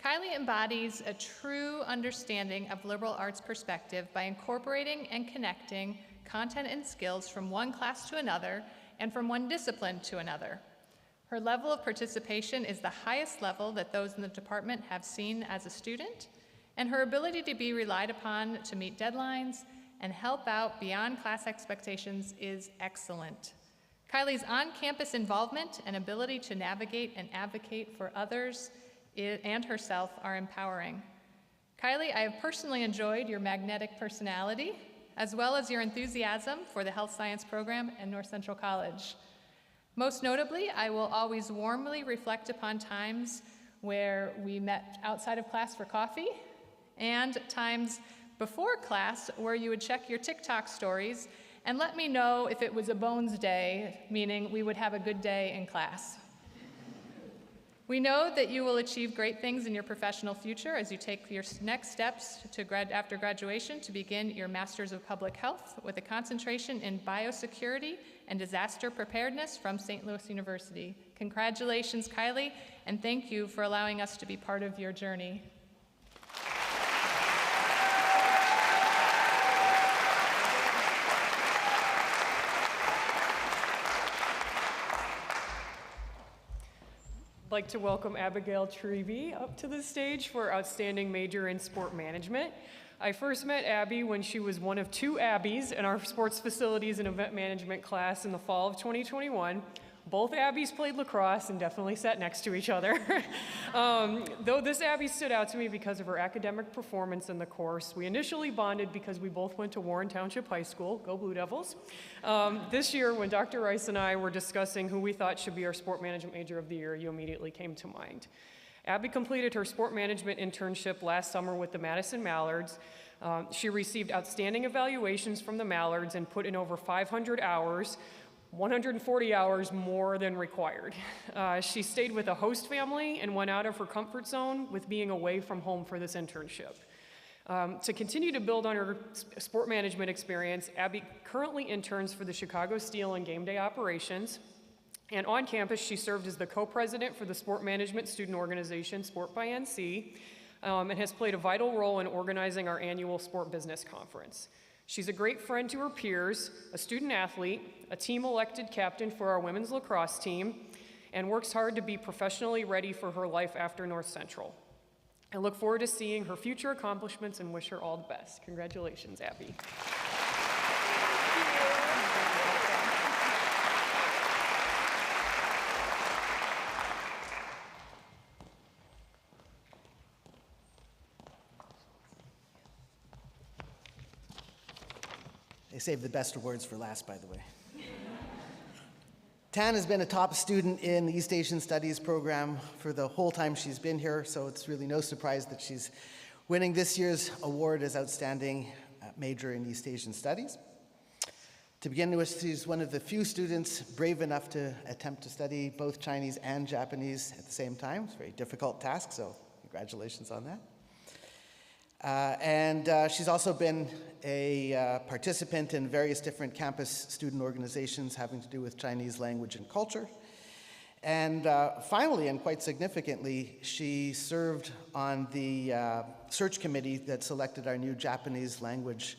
Kylie embodies a true understanding of liberal arts perspective by incorporating and connecting content and skills from one class to another and from one discipline to another. Her level of participation is the highest level that those in the department have seen as a student, and her ability to be relied upon to meet deadlines and help out beyond class expectations is excellent. Kylie's on-campus involvement and ability to navigate and advocate for others and herself are empowering. Kylie, I have personally enjoyed your magnetic personality, as well as your enthusiasm for the health science program at North Central College. Most notably, I will always warmly reflect upon times where we met outside of class for coffee, and times before class where you would check your TikTok stories and let me know if it was a bones day, meaning we would have a good day in class. We know that you will achieve great things in your professional future as you take your next steps after graduation to begin your Master's of Public Health with a concentration in biosecurity and disaster preparedness from St. Louis University. Congratulations, Kylie, and thank you for allowing us to be part of your journey. I'd like to welcome Abigail Trevy up to the stage for Outstanding Major in Sport Management. I first met Abby when she was one of 2 Abbies in our sports facilities and event management class in the fall of 2021. Both Abbies played lacrosse and definitely sat next to each other. Though this Abbie stood out to me because of her academic performance in the course, we initially bonded because we both went to Warren Township High School, go Blue Devils. This year, when Dr. Rice and I were discussing who we thought should be our sport management major of the year, you immediately came to mind. Abby completed her sport management internship last summer with the Madison Mallards. She received outstanding evaluations from the Mallards and put in over 500 hours, 140 hours more than required. She stayed with a host family and went out of her comfort zone with being away from home for this internship. To continue to build on her sport management experience, Abby currently interns for the Chicago Steel and Game Day operations. And on campus, she served as the co-president for the sport management student organization, Sport by NC, and has played a vital role in organizing our annual sport business conference. She's a great friend to her peers, a student athlete, a team-elected captain for our women's lacrosse team, and works hard to be professionally ready for her life after North Central. I look forward to seeing her future accomplishments and wish her all the best. Congratulations, Abby. They saved the best awards for last, by the way. Tan has been a top student in the East Asian Studies program for the whole time she's been here, so it's really no surprise that she's winning this year's award as Outstanding Major in East Asian Studies. To begin with, she's one of the few students brave enough to attempt to study both Chinese and Japanese at the same time. It's a very difficult task, so congratulations on that. She's also been a participant in various different campus student organizations having to do with Chinese language and culture. And finally, and quite significantly, she served on the search committee that selected our new Japanese language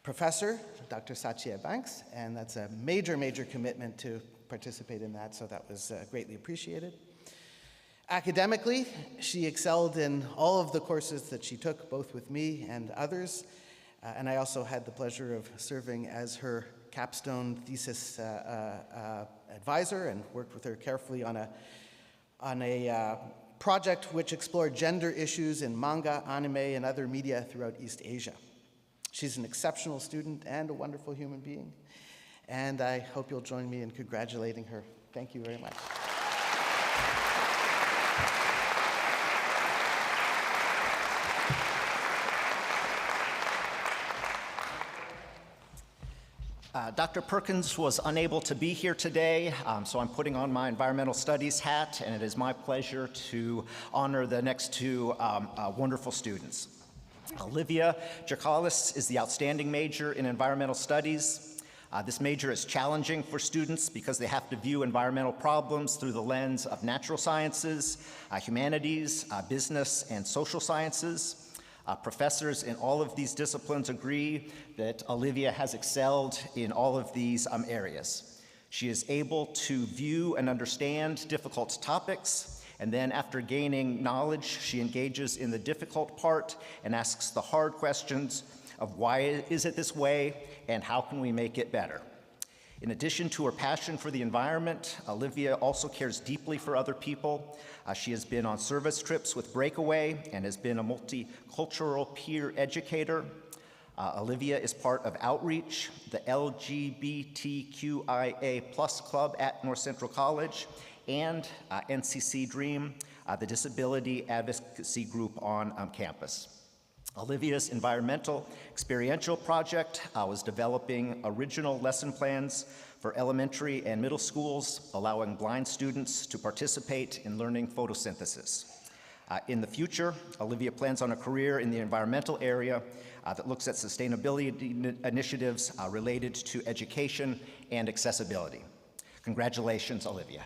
professor, Dr. Sachie Banks, and that's a major, major commitment to participate in that, so that was greatly appreciated. Academically, she excelled in all of the courses that she took, both with me and others, and I also had the pleasure of serving as her capstone thesis advisor and worked with her carefully on a project which explored gender issues in manga, anime, and other media throughout East Asia. She's an exceptional student and a wonderful human being, and I hope you'll join me in congratulating her. Thank you very much. Dr. Perkins was unable to be here today, so I'm putting on my environmental studies hat, and it is my pleasure to honor the next two wonderful students. Olivia Jakalis is the outstanding major in environmental studies. This major is challenging for students because they have to view environmental problems through the lens of natural sciences, humanities, business, and social sciences. Professors in all of these disciplines agree that Olivia has excelled in all of these areas. She is able to view and understand difficult topics, and then after gaining knowledge, she engages in the difficult part and asks the hard questions of why is it this way and how can we make it better. In addition to her passion for the environment, Olivia also cares deeply for other people. She has been on service trips with Breakaway and has been a multicultural peer educator. Olivia is part of Outreach, the LGBTQIA+ club at North Central College, and NCC Dream, the disability advocacy group on campus. Olivia's environmental experiential project was developing original lesson plans for elementary and middle schools, allowing blind students to participate in learning photosynthesis. In the future, Olivia plans on a career in the environmental area that looks at sustainability initiatives related to education and accessibility. Congratulations, Olivia.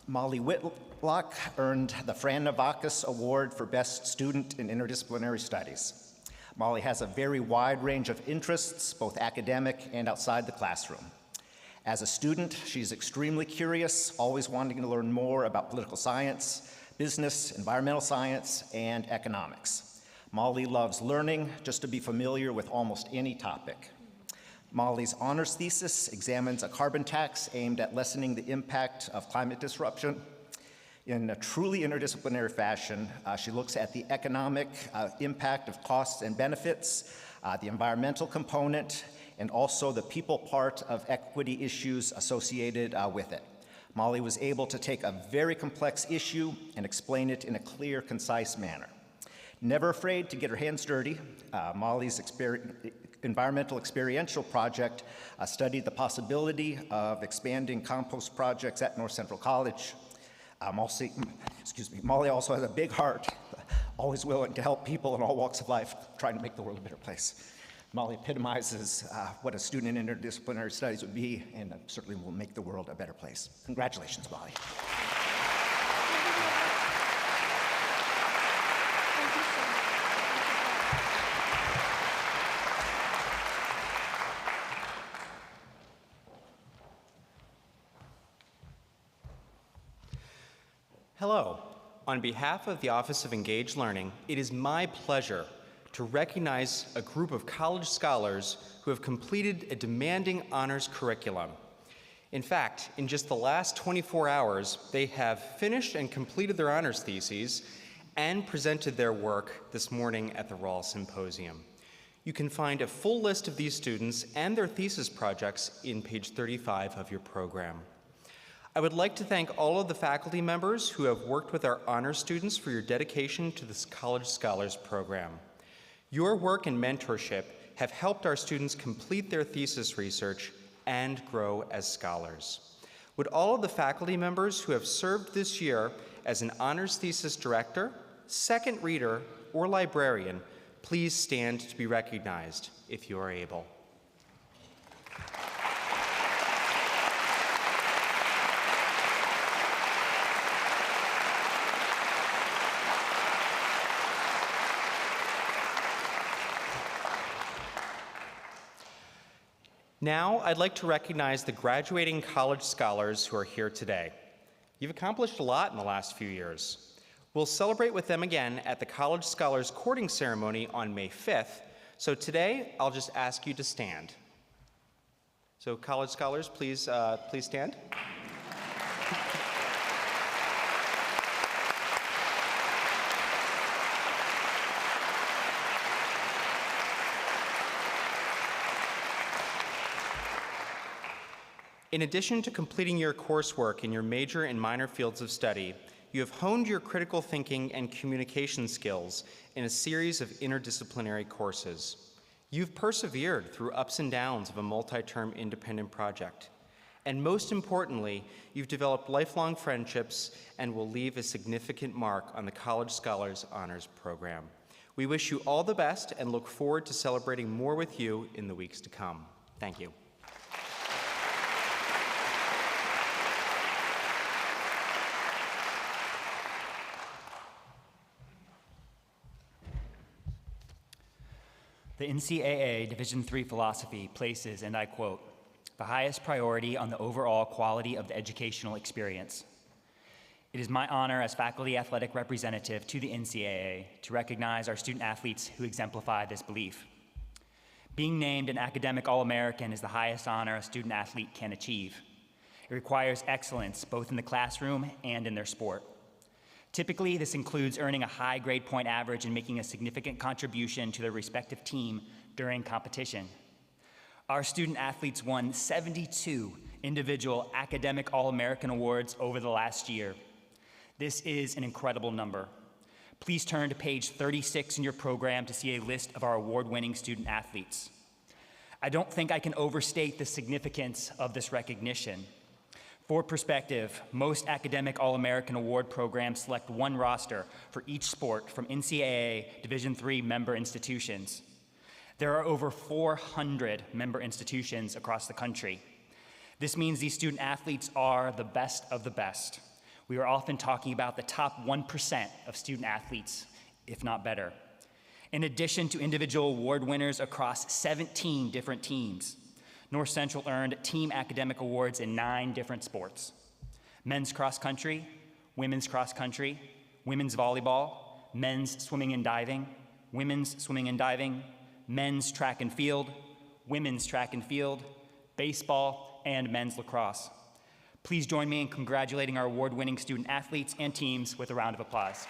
Molly Whitlock earned the Fran Navakis Award for Best Student in Interdisciplinary Studies. Molly has a very wide range of interests, both academic and outside the classroom. As a student, she's extremely curious, always wanting to learn more about political science, business, environmental science, and economics. Molly loves learning just to be familiar with almost any topic. Molly's honors thesis examines a carbon tax aimed at lessening the impact of climate disruption. In a truly interdisciplinary fashion, she looks at the economic impact of costs and benefits, the environmental component, and also the people part of equity issues associated with it. Molly was able to take a very complex issue and explain it in a clear, concise manner. Never afraid to get her hands dirty, Molly's environmental experiential project studied the possibility of expanding compost projects at North Central College. Molly also has a big heart, always willing to help people in all walks of life, trying to make the world a better place. Molly epitomizes what a student in interdisciplinary studies would be, and certainly will make the world a better place. Congratulations, Molly. Hello. On behalf of the Office of Engaged Learning, it is my pleasure to recognize a group of college scholars who have completed a demanding honors curriculum. In fact, in just the last 24 hours, they have finished and completed their honors theses and presented their work this morning at the Rawl Symposium. You can find a full list of these students and their thesis projects in page 35 of your program. I would like to thank all of the faculty members who have worked with our honors students for your dedication to this College Scholars Program. Your work and mentorship have helped our students complete their thesis research and grow as scholars. Would all of the faculty members who have served this year as an honors thesis director, second reader, or librarian please stand to be recognized if you are able. Now, I'd like to recognize the graduating college scholars who are here today. You've accomplished a lot in the last few years. We'll celebrate with them again at the College Scholars Courting Ceremony on May 5th, so today I'll just ask you to stand. So college scholars, please stand. In addition to completing your coursework in your major and minor fields of study, you have honed your critical thinking and communication skills in a series of interdisciplinary courses. You've persevered through ups and downs of a multi-term independent project. And most importantly, you've developed lifelong friendships and will leave a significant mark on the College Scholars Honors Program. We wish you all the best and look forward to celebrating more with you in the weeks to come. Thank you. The NCAA Division III philosophy places, and I quote, "the highest priority on the overall quality of the educational experience." It is my honor as faculty athletic representative to the NCAA to recognize our student athletes who exemplify this belief. Being named an academic All-American is the highest honor a student athlete can achieve. It requires excellence both in the classroom and in their sport. Typically, this includes earning a high grade point average and making a significant contribution to their respective team during competition. Our student athletes won 72 individual academic All-American awards over the last year. This is an incredible number. Please turn to page 36 in your program to see a list of our award-winning student athletes. I don't think I can overstate the significance of this recognition. For perspective, most academic All-American award programs select one roster for each sport from NCAA Division III member institutions. There are over 400 member institutions across the country. This means these student athletes are the best of the best. We are often talking about the top 1% of student athletes, if not better. In addition to individual award winners across 17 different teams, North Central earned team academic awards in 9 different sports: men's cross country, women's cross country, women's volleyball, men's swimming and diving, women's swimming and diving, men's track and field, women's track and field, baseball, and men's lacrosse. Please join me in congratulating our award-winning student athletes and teams with a round of applause.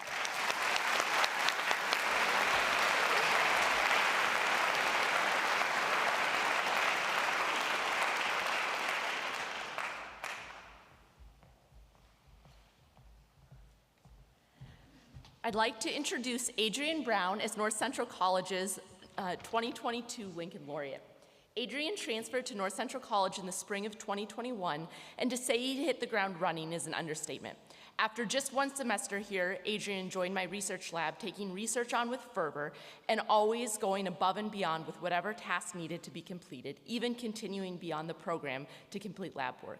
I'd like to introduce Adrian Brown as North Central College's 2022 Lincoln Laureate. Adrian transferred to North Central College in the spring of 2021, and to say he hit the ground running is an understatement. After just 1 semester here, Adrian joined my research lab, taking research on with fervor and always going above and beyond with whatever task needed to be completed, even continuing beyond the program to complete lab work.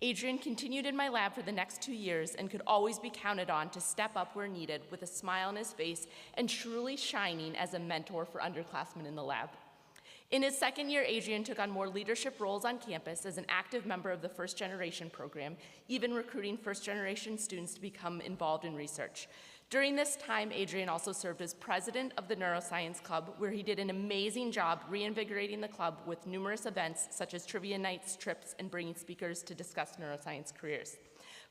Adrian continued in my lab for the next 2 years and could always be counted on to step up where needed with a smile on his face and truly shining as a mentor for underclassmen in the lab. In his second year, Adrian took on more leadership roles on campus as an active member of the First Generation program, even recruiting First Generation students to become involved in research. During this time, Adrian also served as president of the Neuroscience Club, where he did an amazing job reinvigorating the club with numerous events such as trivia nights, trips, and bringing speakers to discuss neuroscience careers.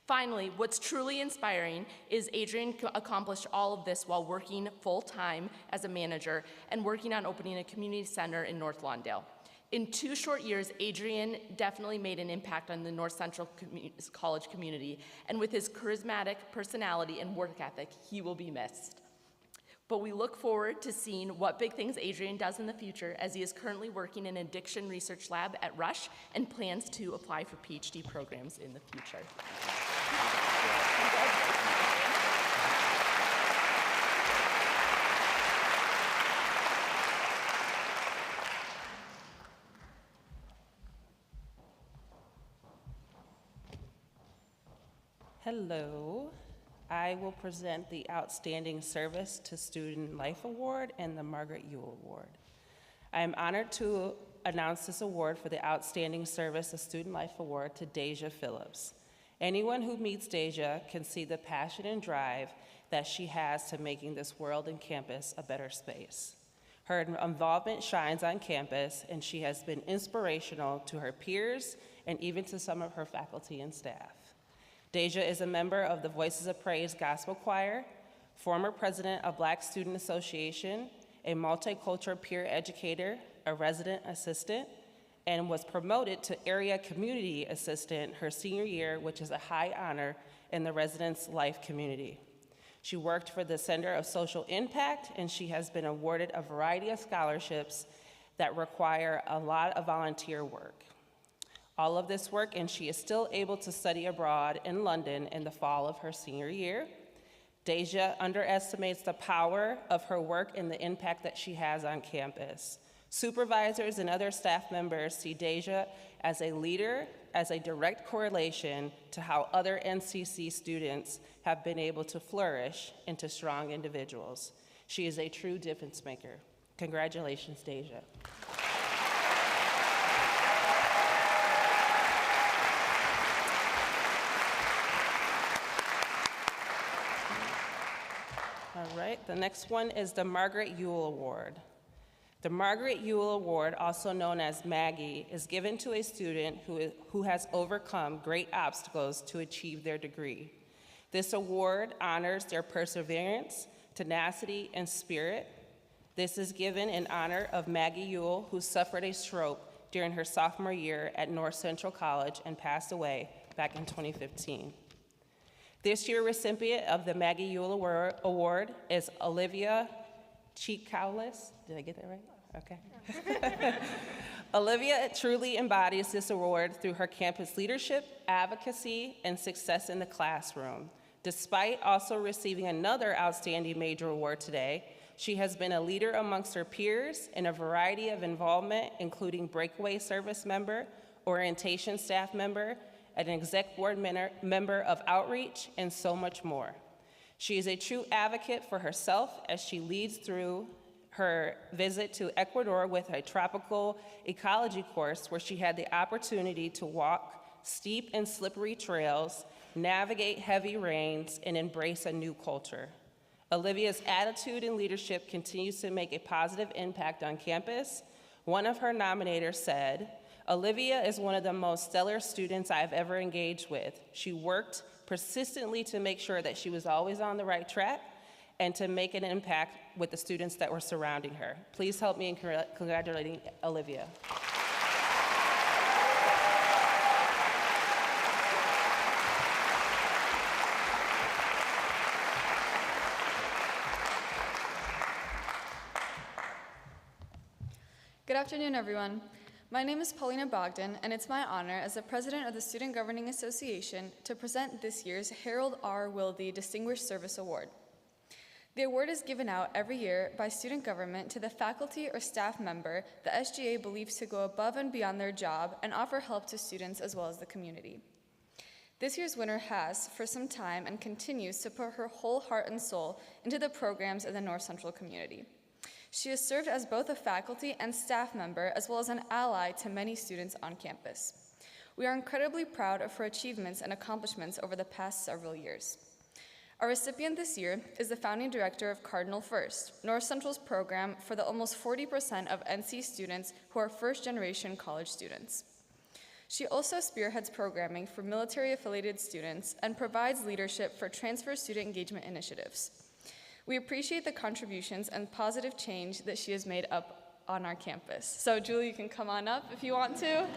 Finally, what's truly inspiring is Adrian accomplished all of this while working full-time as a manager and working on opening a community center in North Lawndale. In 2 short years, Adrian definitely made an impact on the North Central College community, and with his charismatic personality and work ethic, he will be missed. But we look forward to seeing what big things Adrian does in the future, as he is currently working in an addiction research lab at Rush and plans to apply for PhD programs in the future. Hello. I will present the Outstanding Service to Student Life Award and the Margaret Ewell Award. I am honored to announce this award for the Outstanding Service to Student Life Award to Deja Phillips. Anyone who meets Deja can see the passion and drive that she has to making this world and campus a better space. Her involvement shines on campus, and she has been inspirational to her peers and even to some of her faculty and staff. Deja is a member of the Voices of Praise Gospel Choir, former president of Black Student Association, a multicultural peer educator, a resident assistant, and was promoted to area community assistant her senior year, which is a high honor in the residence life community. She worked for the Center of Social Impact, and she has been awarded a variety of scholarships that require a lot of volunteer work. All of this work, and she is still able to study abroad in London in the fall of her senior year. Deja underestimates the power of her work and the impact that she has on campus. Supervisors and other staff members see Deja as a leader, as a direct correlation to how other NCC students have been able to flourish into strong individuals. She is a true difference maker. Congratulations, Deja. All right, the next one is the Margaret Ewell Award. The Margaret Ewell Award, also known as Maggie, is given to a student who has overcome great obstacles to achieve their degree. This award honors their perseverance, tenacity, and spirit. This is given in honor of Maggie Ewell, who suffered a stroke during her sophomore year at North Central College and passed away back in 2015. This year's recipient of the Maggie Ewell Award is Olivia Chikaulis. Did I get that right? Okay. Olivia truly embodies this award through her campus leadership, advocacy, and success in the classroom. Despite also receiving another Outstanding Major Award today, she has been a leader amongst her peers in a variety of involvement, including breakaway service member, orientation staff member, an exec board member of outreach, and so much more. She is a true advocate for herself as she leads through her visit to Ecuador with a tropical ecology course where she had the opportunity to walk steep and slippery trails, navigate heavy rains, and embrace a new culture. Olivia's attitude and leadership continues to make a positive impact on campus. One of her nominators said, "Olivia is one of the most stellar students I've ever engaged with. She worked persistently to make sure that she was always on the right track and to make an impact with the students that were surrounding her." Please help me in congratulating Olivia. Good afternoon, everyone. My name is Paulina Bogdan, and it's my honor as the president of the Student Governing Association to present this year's Harold R. Wilde Distinguished Service Award. The award is given out every year by student government to the faculty or staff member the SGA believes to go above and beyond their job and offer help to students as well as the community. This year's winner has, for some time, and continues to put her whole heart and soul into the programs in the North Central community. She has served as both a faculty and staff member, as well as an ally to many students on campus. We are incredibly proud of her achievements and accomplishments over the past several years. Our recipient this year is the founding director of Cardinal First, North Central's program for the almost 40% of NC students who are first-generation college students. She also spearheads programming for military-affiliated students and provides leadership for transfer student engagement initiatives. We appreciate the contributions and positive change that she has made up on our campus. So Julie, you can come on up if you want to.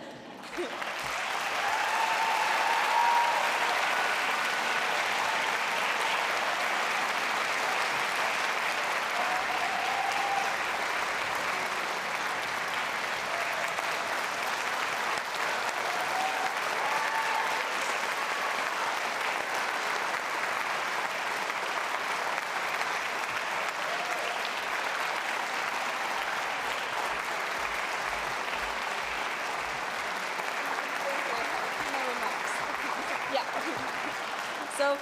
So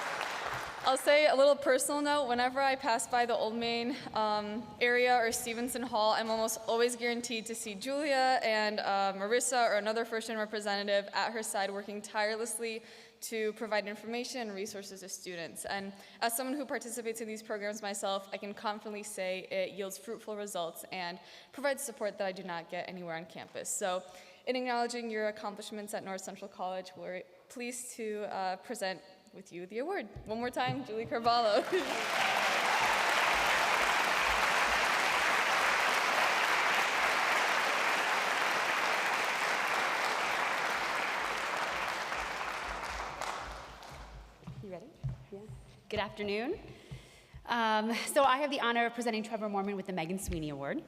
I'll say a little personal note, whenever I pass by the Old Main area or Stevenson Hall, I'm almost always guaranteed to see Julia and Marissa or another first-gen representative at her side working tirelessly to provide information and resources to students. And as someone who participates in these programs myself, I can confidently say it yields fruitful results and provides support that I do not get anywhere on campus. So in acknowledging your accomplishments at North Central College, we're pleased to present with you the award. One more time, Julie Carvalho. You ready? Yeah. Good afternoon. So I have the honor of presenting Trevor Mormon with the Megan Sweeney Award.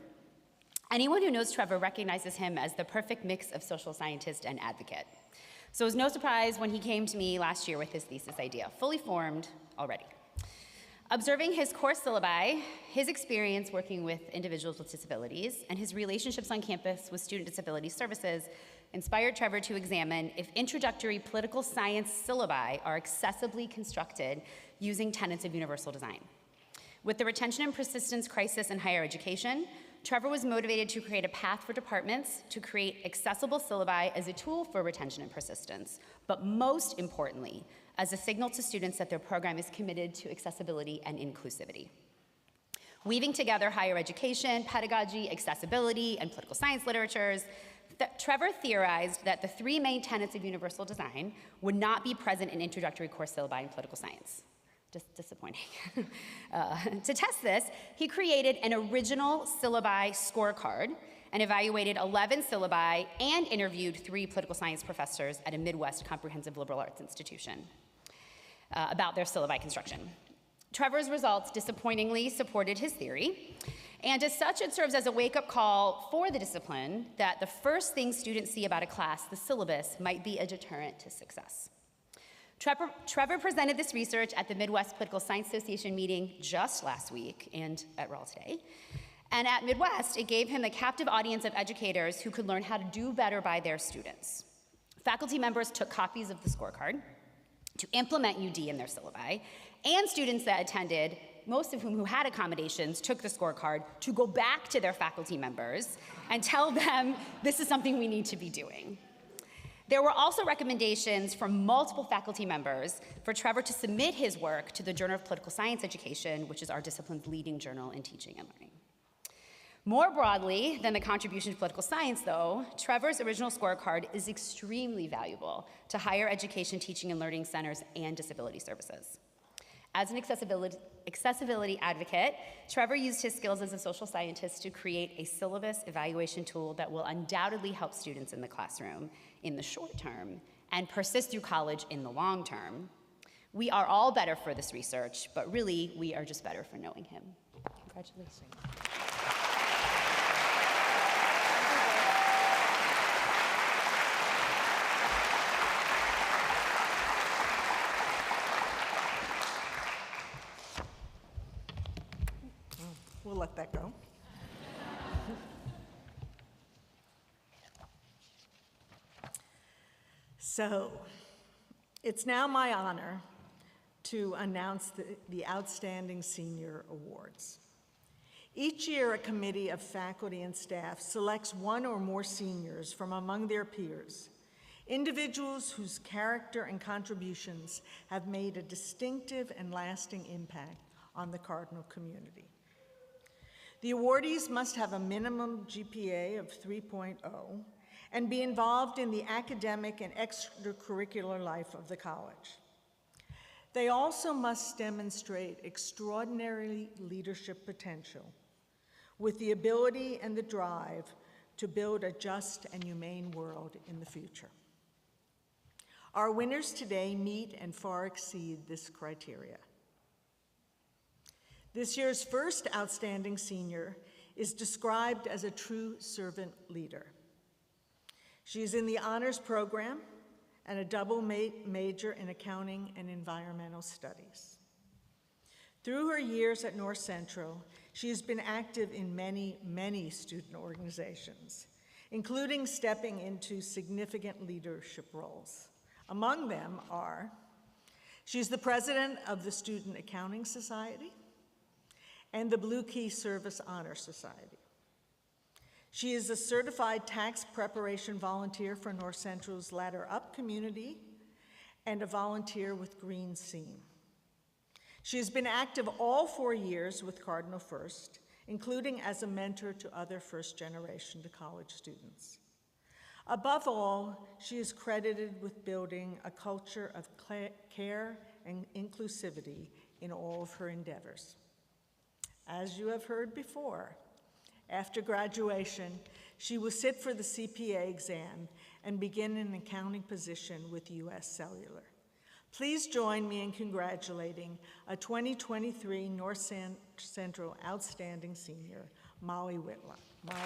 Anyone who knows Trevor recognizes him as the perfect mix of social scientist and advocate. So it was no surprise when he came to me last year with his thesis idea, fully formed already. Observing his course syllabi, his experience working with individuals with disabilities, and his relationships on campus with student disability services inspired Trevor to examine if introductory political science syllabi are accessibly constructed using tenets of universal design. With the retention and persistence crisis in higher education, Trevor was motivated to create a path for departments to create accessible syllabi as a tool for retention and persistence, but most importantly, as a signal to students that their program is committed to accessibility and inclusivity. Weaving together higher education, pedagogy, accessibility, and political science literatures, Trevor theorized that the three main tenets of universal design would not be present in introductory course syllabi in political science. Just disappointing. To test this, he created an original syllabi scorecard and evaluated 11 syllabi and interviewed 3 political science professors at a Midwest comprehensive liberal arts institution about their syllabi construction. Trevor's results disappointingly supported his theory, and as such, it serves as a wake-up call for the discipline that the first thing students see about a class, the syllabus, might be a deterrent to success. Trevor presented this research at the Midwest Political Science Association meeting just last week and at Rawl today. And at Midwest, it gave him a captive audience of educators who could learn how to do better by their students. Faculty members took copies of the scorecard to implement UD in their syllabi, and students that attended most of whom who had accommodations took the scorecard to go back to their faculty members and tell them this is something we need to be doing. There were also recommendations from multiple faculty members for Trevor to submit his work to the Journal of Political Science Education, which is our discipline's leading journal in teaching and learning. More broadly than the contribution to political science, though, Trevor's original scorecard is extremely valuable to higher education teaching and learning centers and disability services. As an accessibility advocate, Trevor used his skills as a social scientist to create a syllabus evaluation tool that will undoubtedly help students in the classroom in the short term and persist through college in the long term. We are all better for this research, but really, we are just better for knowing him. Congratulations. We'll let that go. So, it's now my honor to announce the Outstanding Senior Awards. Each year, a committee of faculty and staff selects one or more seniors from among their peers, individuals whose character and contributions have made a distinctive and lasting impact on the Cardinal community. The awardees must have a minimum GPA of 3.0 and be involved in the academic and extracurricular life of the college. They also must demonstrate extraordinary leadership potential with the ability and the drive to build a just and humane world in the future. Our winners today meet and far exceed this criteria. This year's first outstanding senior is described as a true servant leader. She is in the honors program and a double major in accounting and environmental studies. Through her years at North Central, she has been active in many, many student organizations, including stepping into significant leadership roles. Among them are, she's the president of the Student Accounting Society and the Blue Key Service Honor Society. She is a certified tax preparation volunteer for North Central's Ladder Up community and a volunteer with Green Seam. She has been active all 4 years with Cardinal First, including as a mentor to other first-generation to college students. Above all, she is credited with building a culture of care and inclusivity in all of her endeavors. As you have heard before, after graduation, she will sit for the CPA exam and begin an accounting position with U.S. Cellular. Please join me in congratulating a 2023 North Central Outstanding Senior, Molly Whitlock. Molly.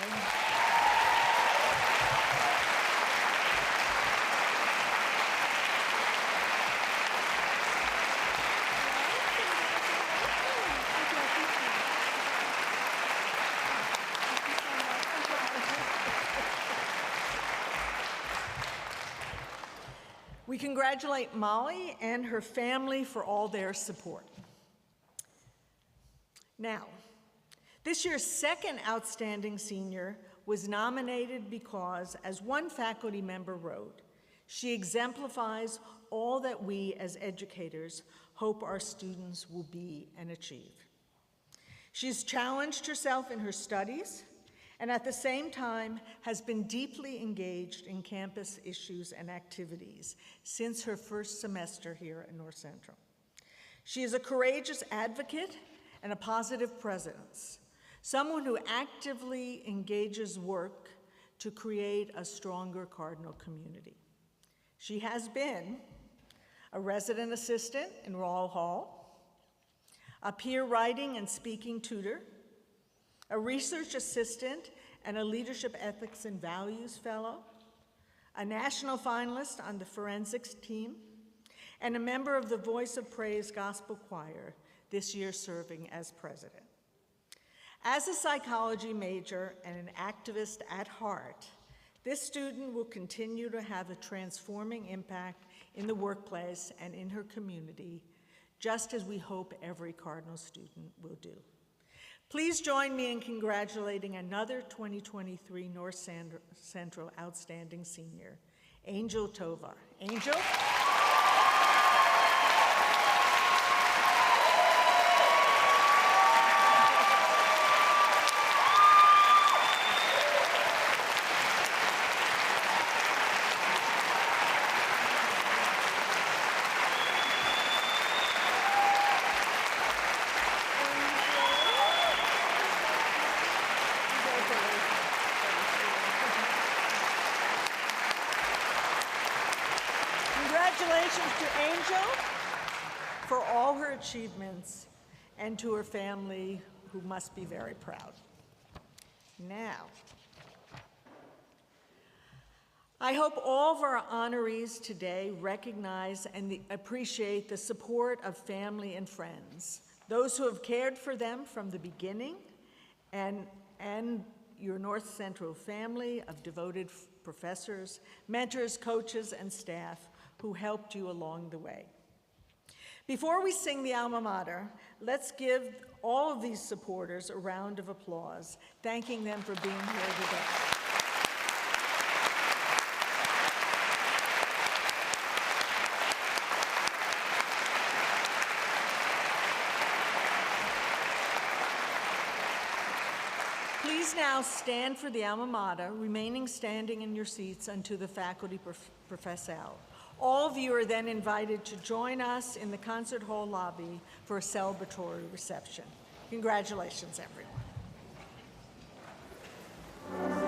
We congratulate Molly and her family for all their support. Now, this year's second outstanding senior was nominated because, as one faculty member wrote, she exemplifies all that we as educators hope our students will be and achieve. She's challenged herself in her studies and at the same time has been deeply engaged in campus issues and activities since her first semester here at North Central. She is a courageous advocate and a positive presence, someone who actively engages work to create a stronger Cardinal community. She has been a resident assistant in Rawle Hall, a peer writing and speaking tutor, a research assistant and a leadership ethics and values fellow, a national finalist on the forensics team, and a member of the Voice of Praise Gospel Choir, this year serving as president. As a psychology major and an activist at heart, this student will continue to have a transforming impact in the workplace and in her community just as we hope every Cardinal student will do. Please join me in congratulating another 2023 North Central Outstanding Senior, Angel Tovar. Angel? Congratulations to Angel for all her achievements and to her family, who must be very proud. Now, I hope all of our honorees today recognize and appreciate the support of family and friends, those who have cared for them from the beginning, and your North Central family of devoted professors, mentors, coaches, and staff who helped you along the way. Before we sing the alma mater, let's give all of these supporters a round of applause, thanking them for being here today. Please now stand for the alma mater, remaining standing in your seats until the faculty profess out. All of you are then invited to join us in the concert hall lobby for a celebratory reception. Congratulations, everyone.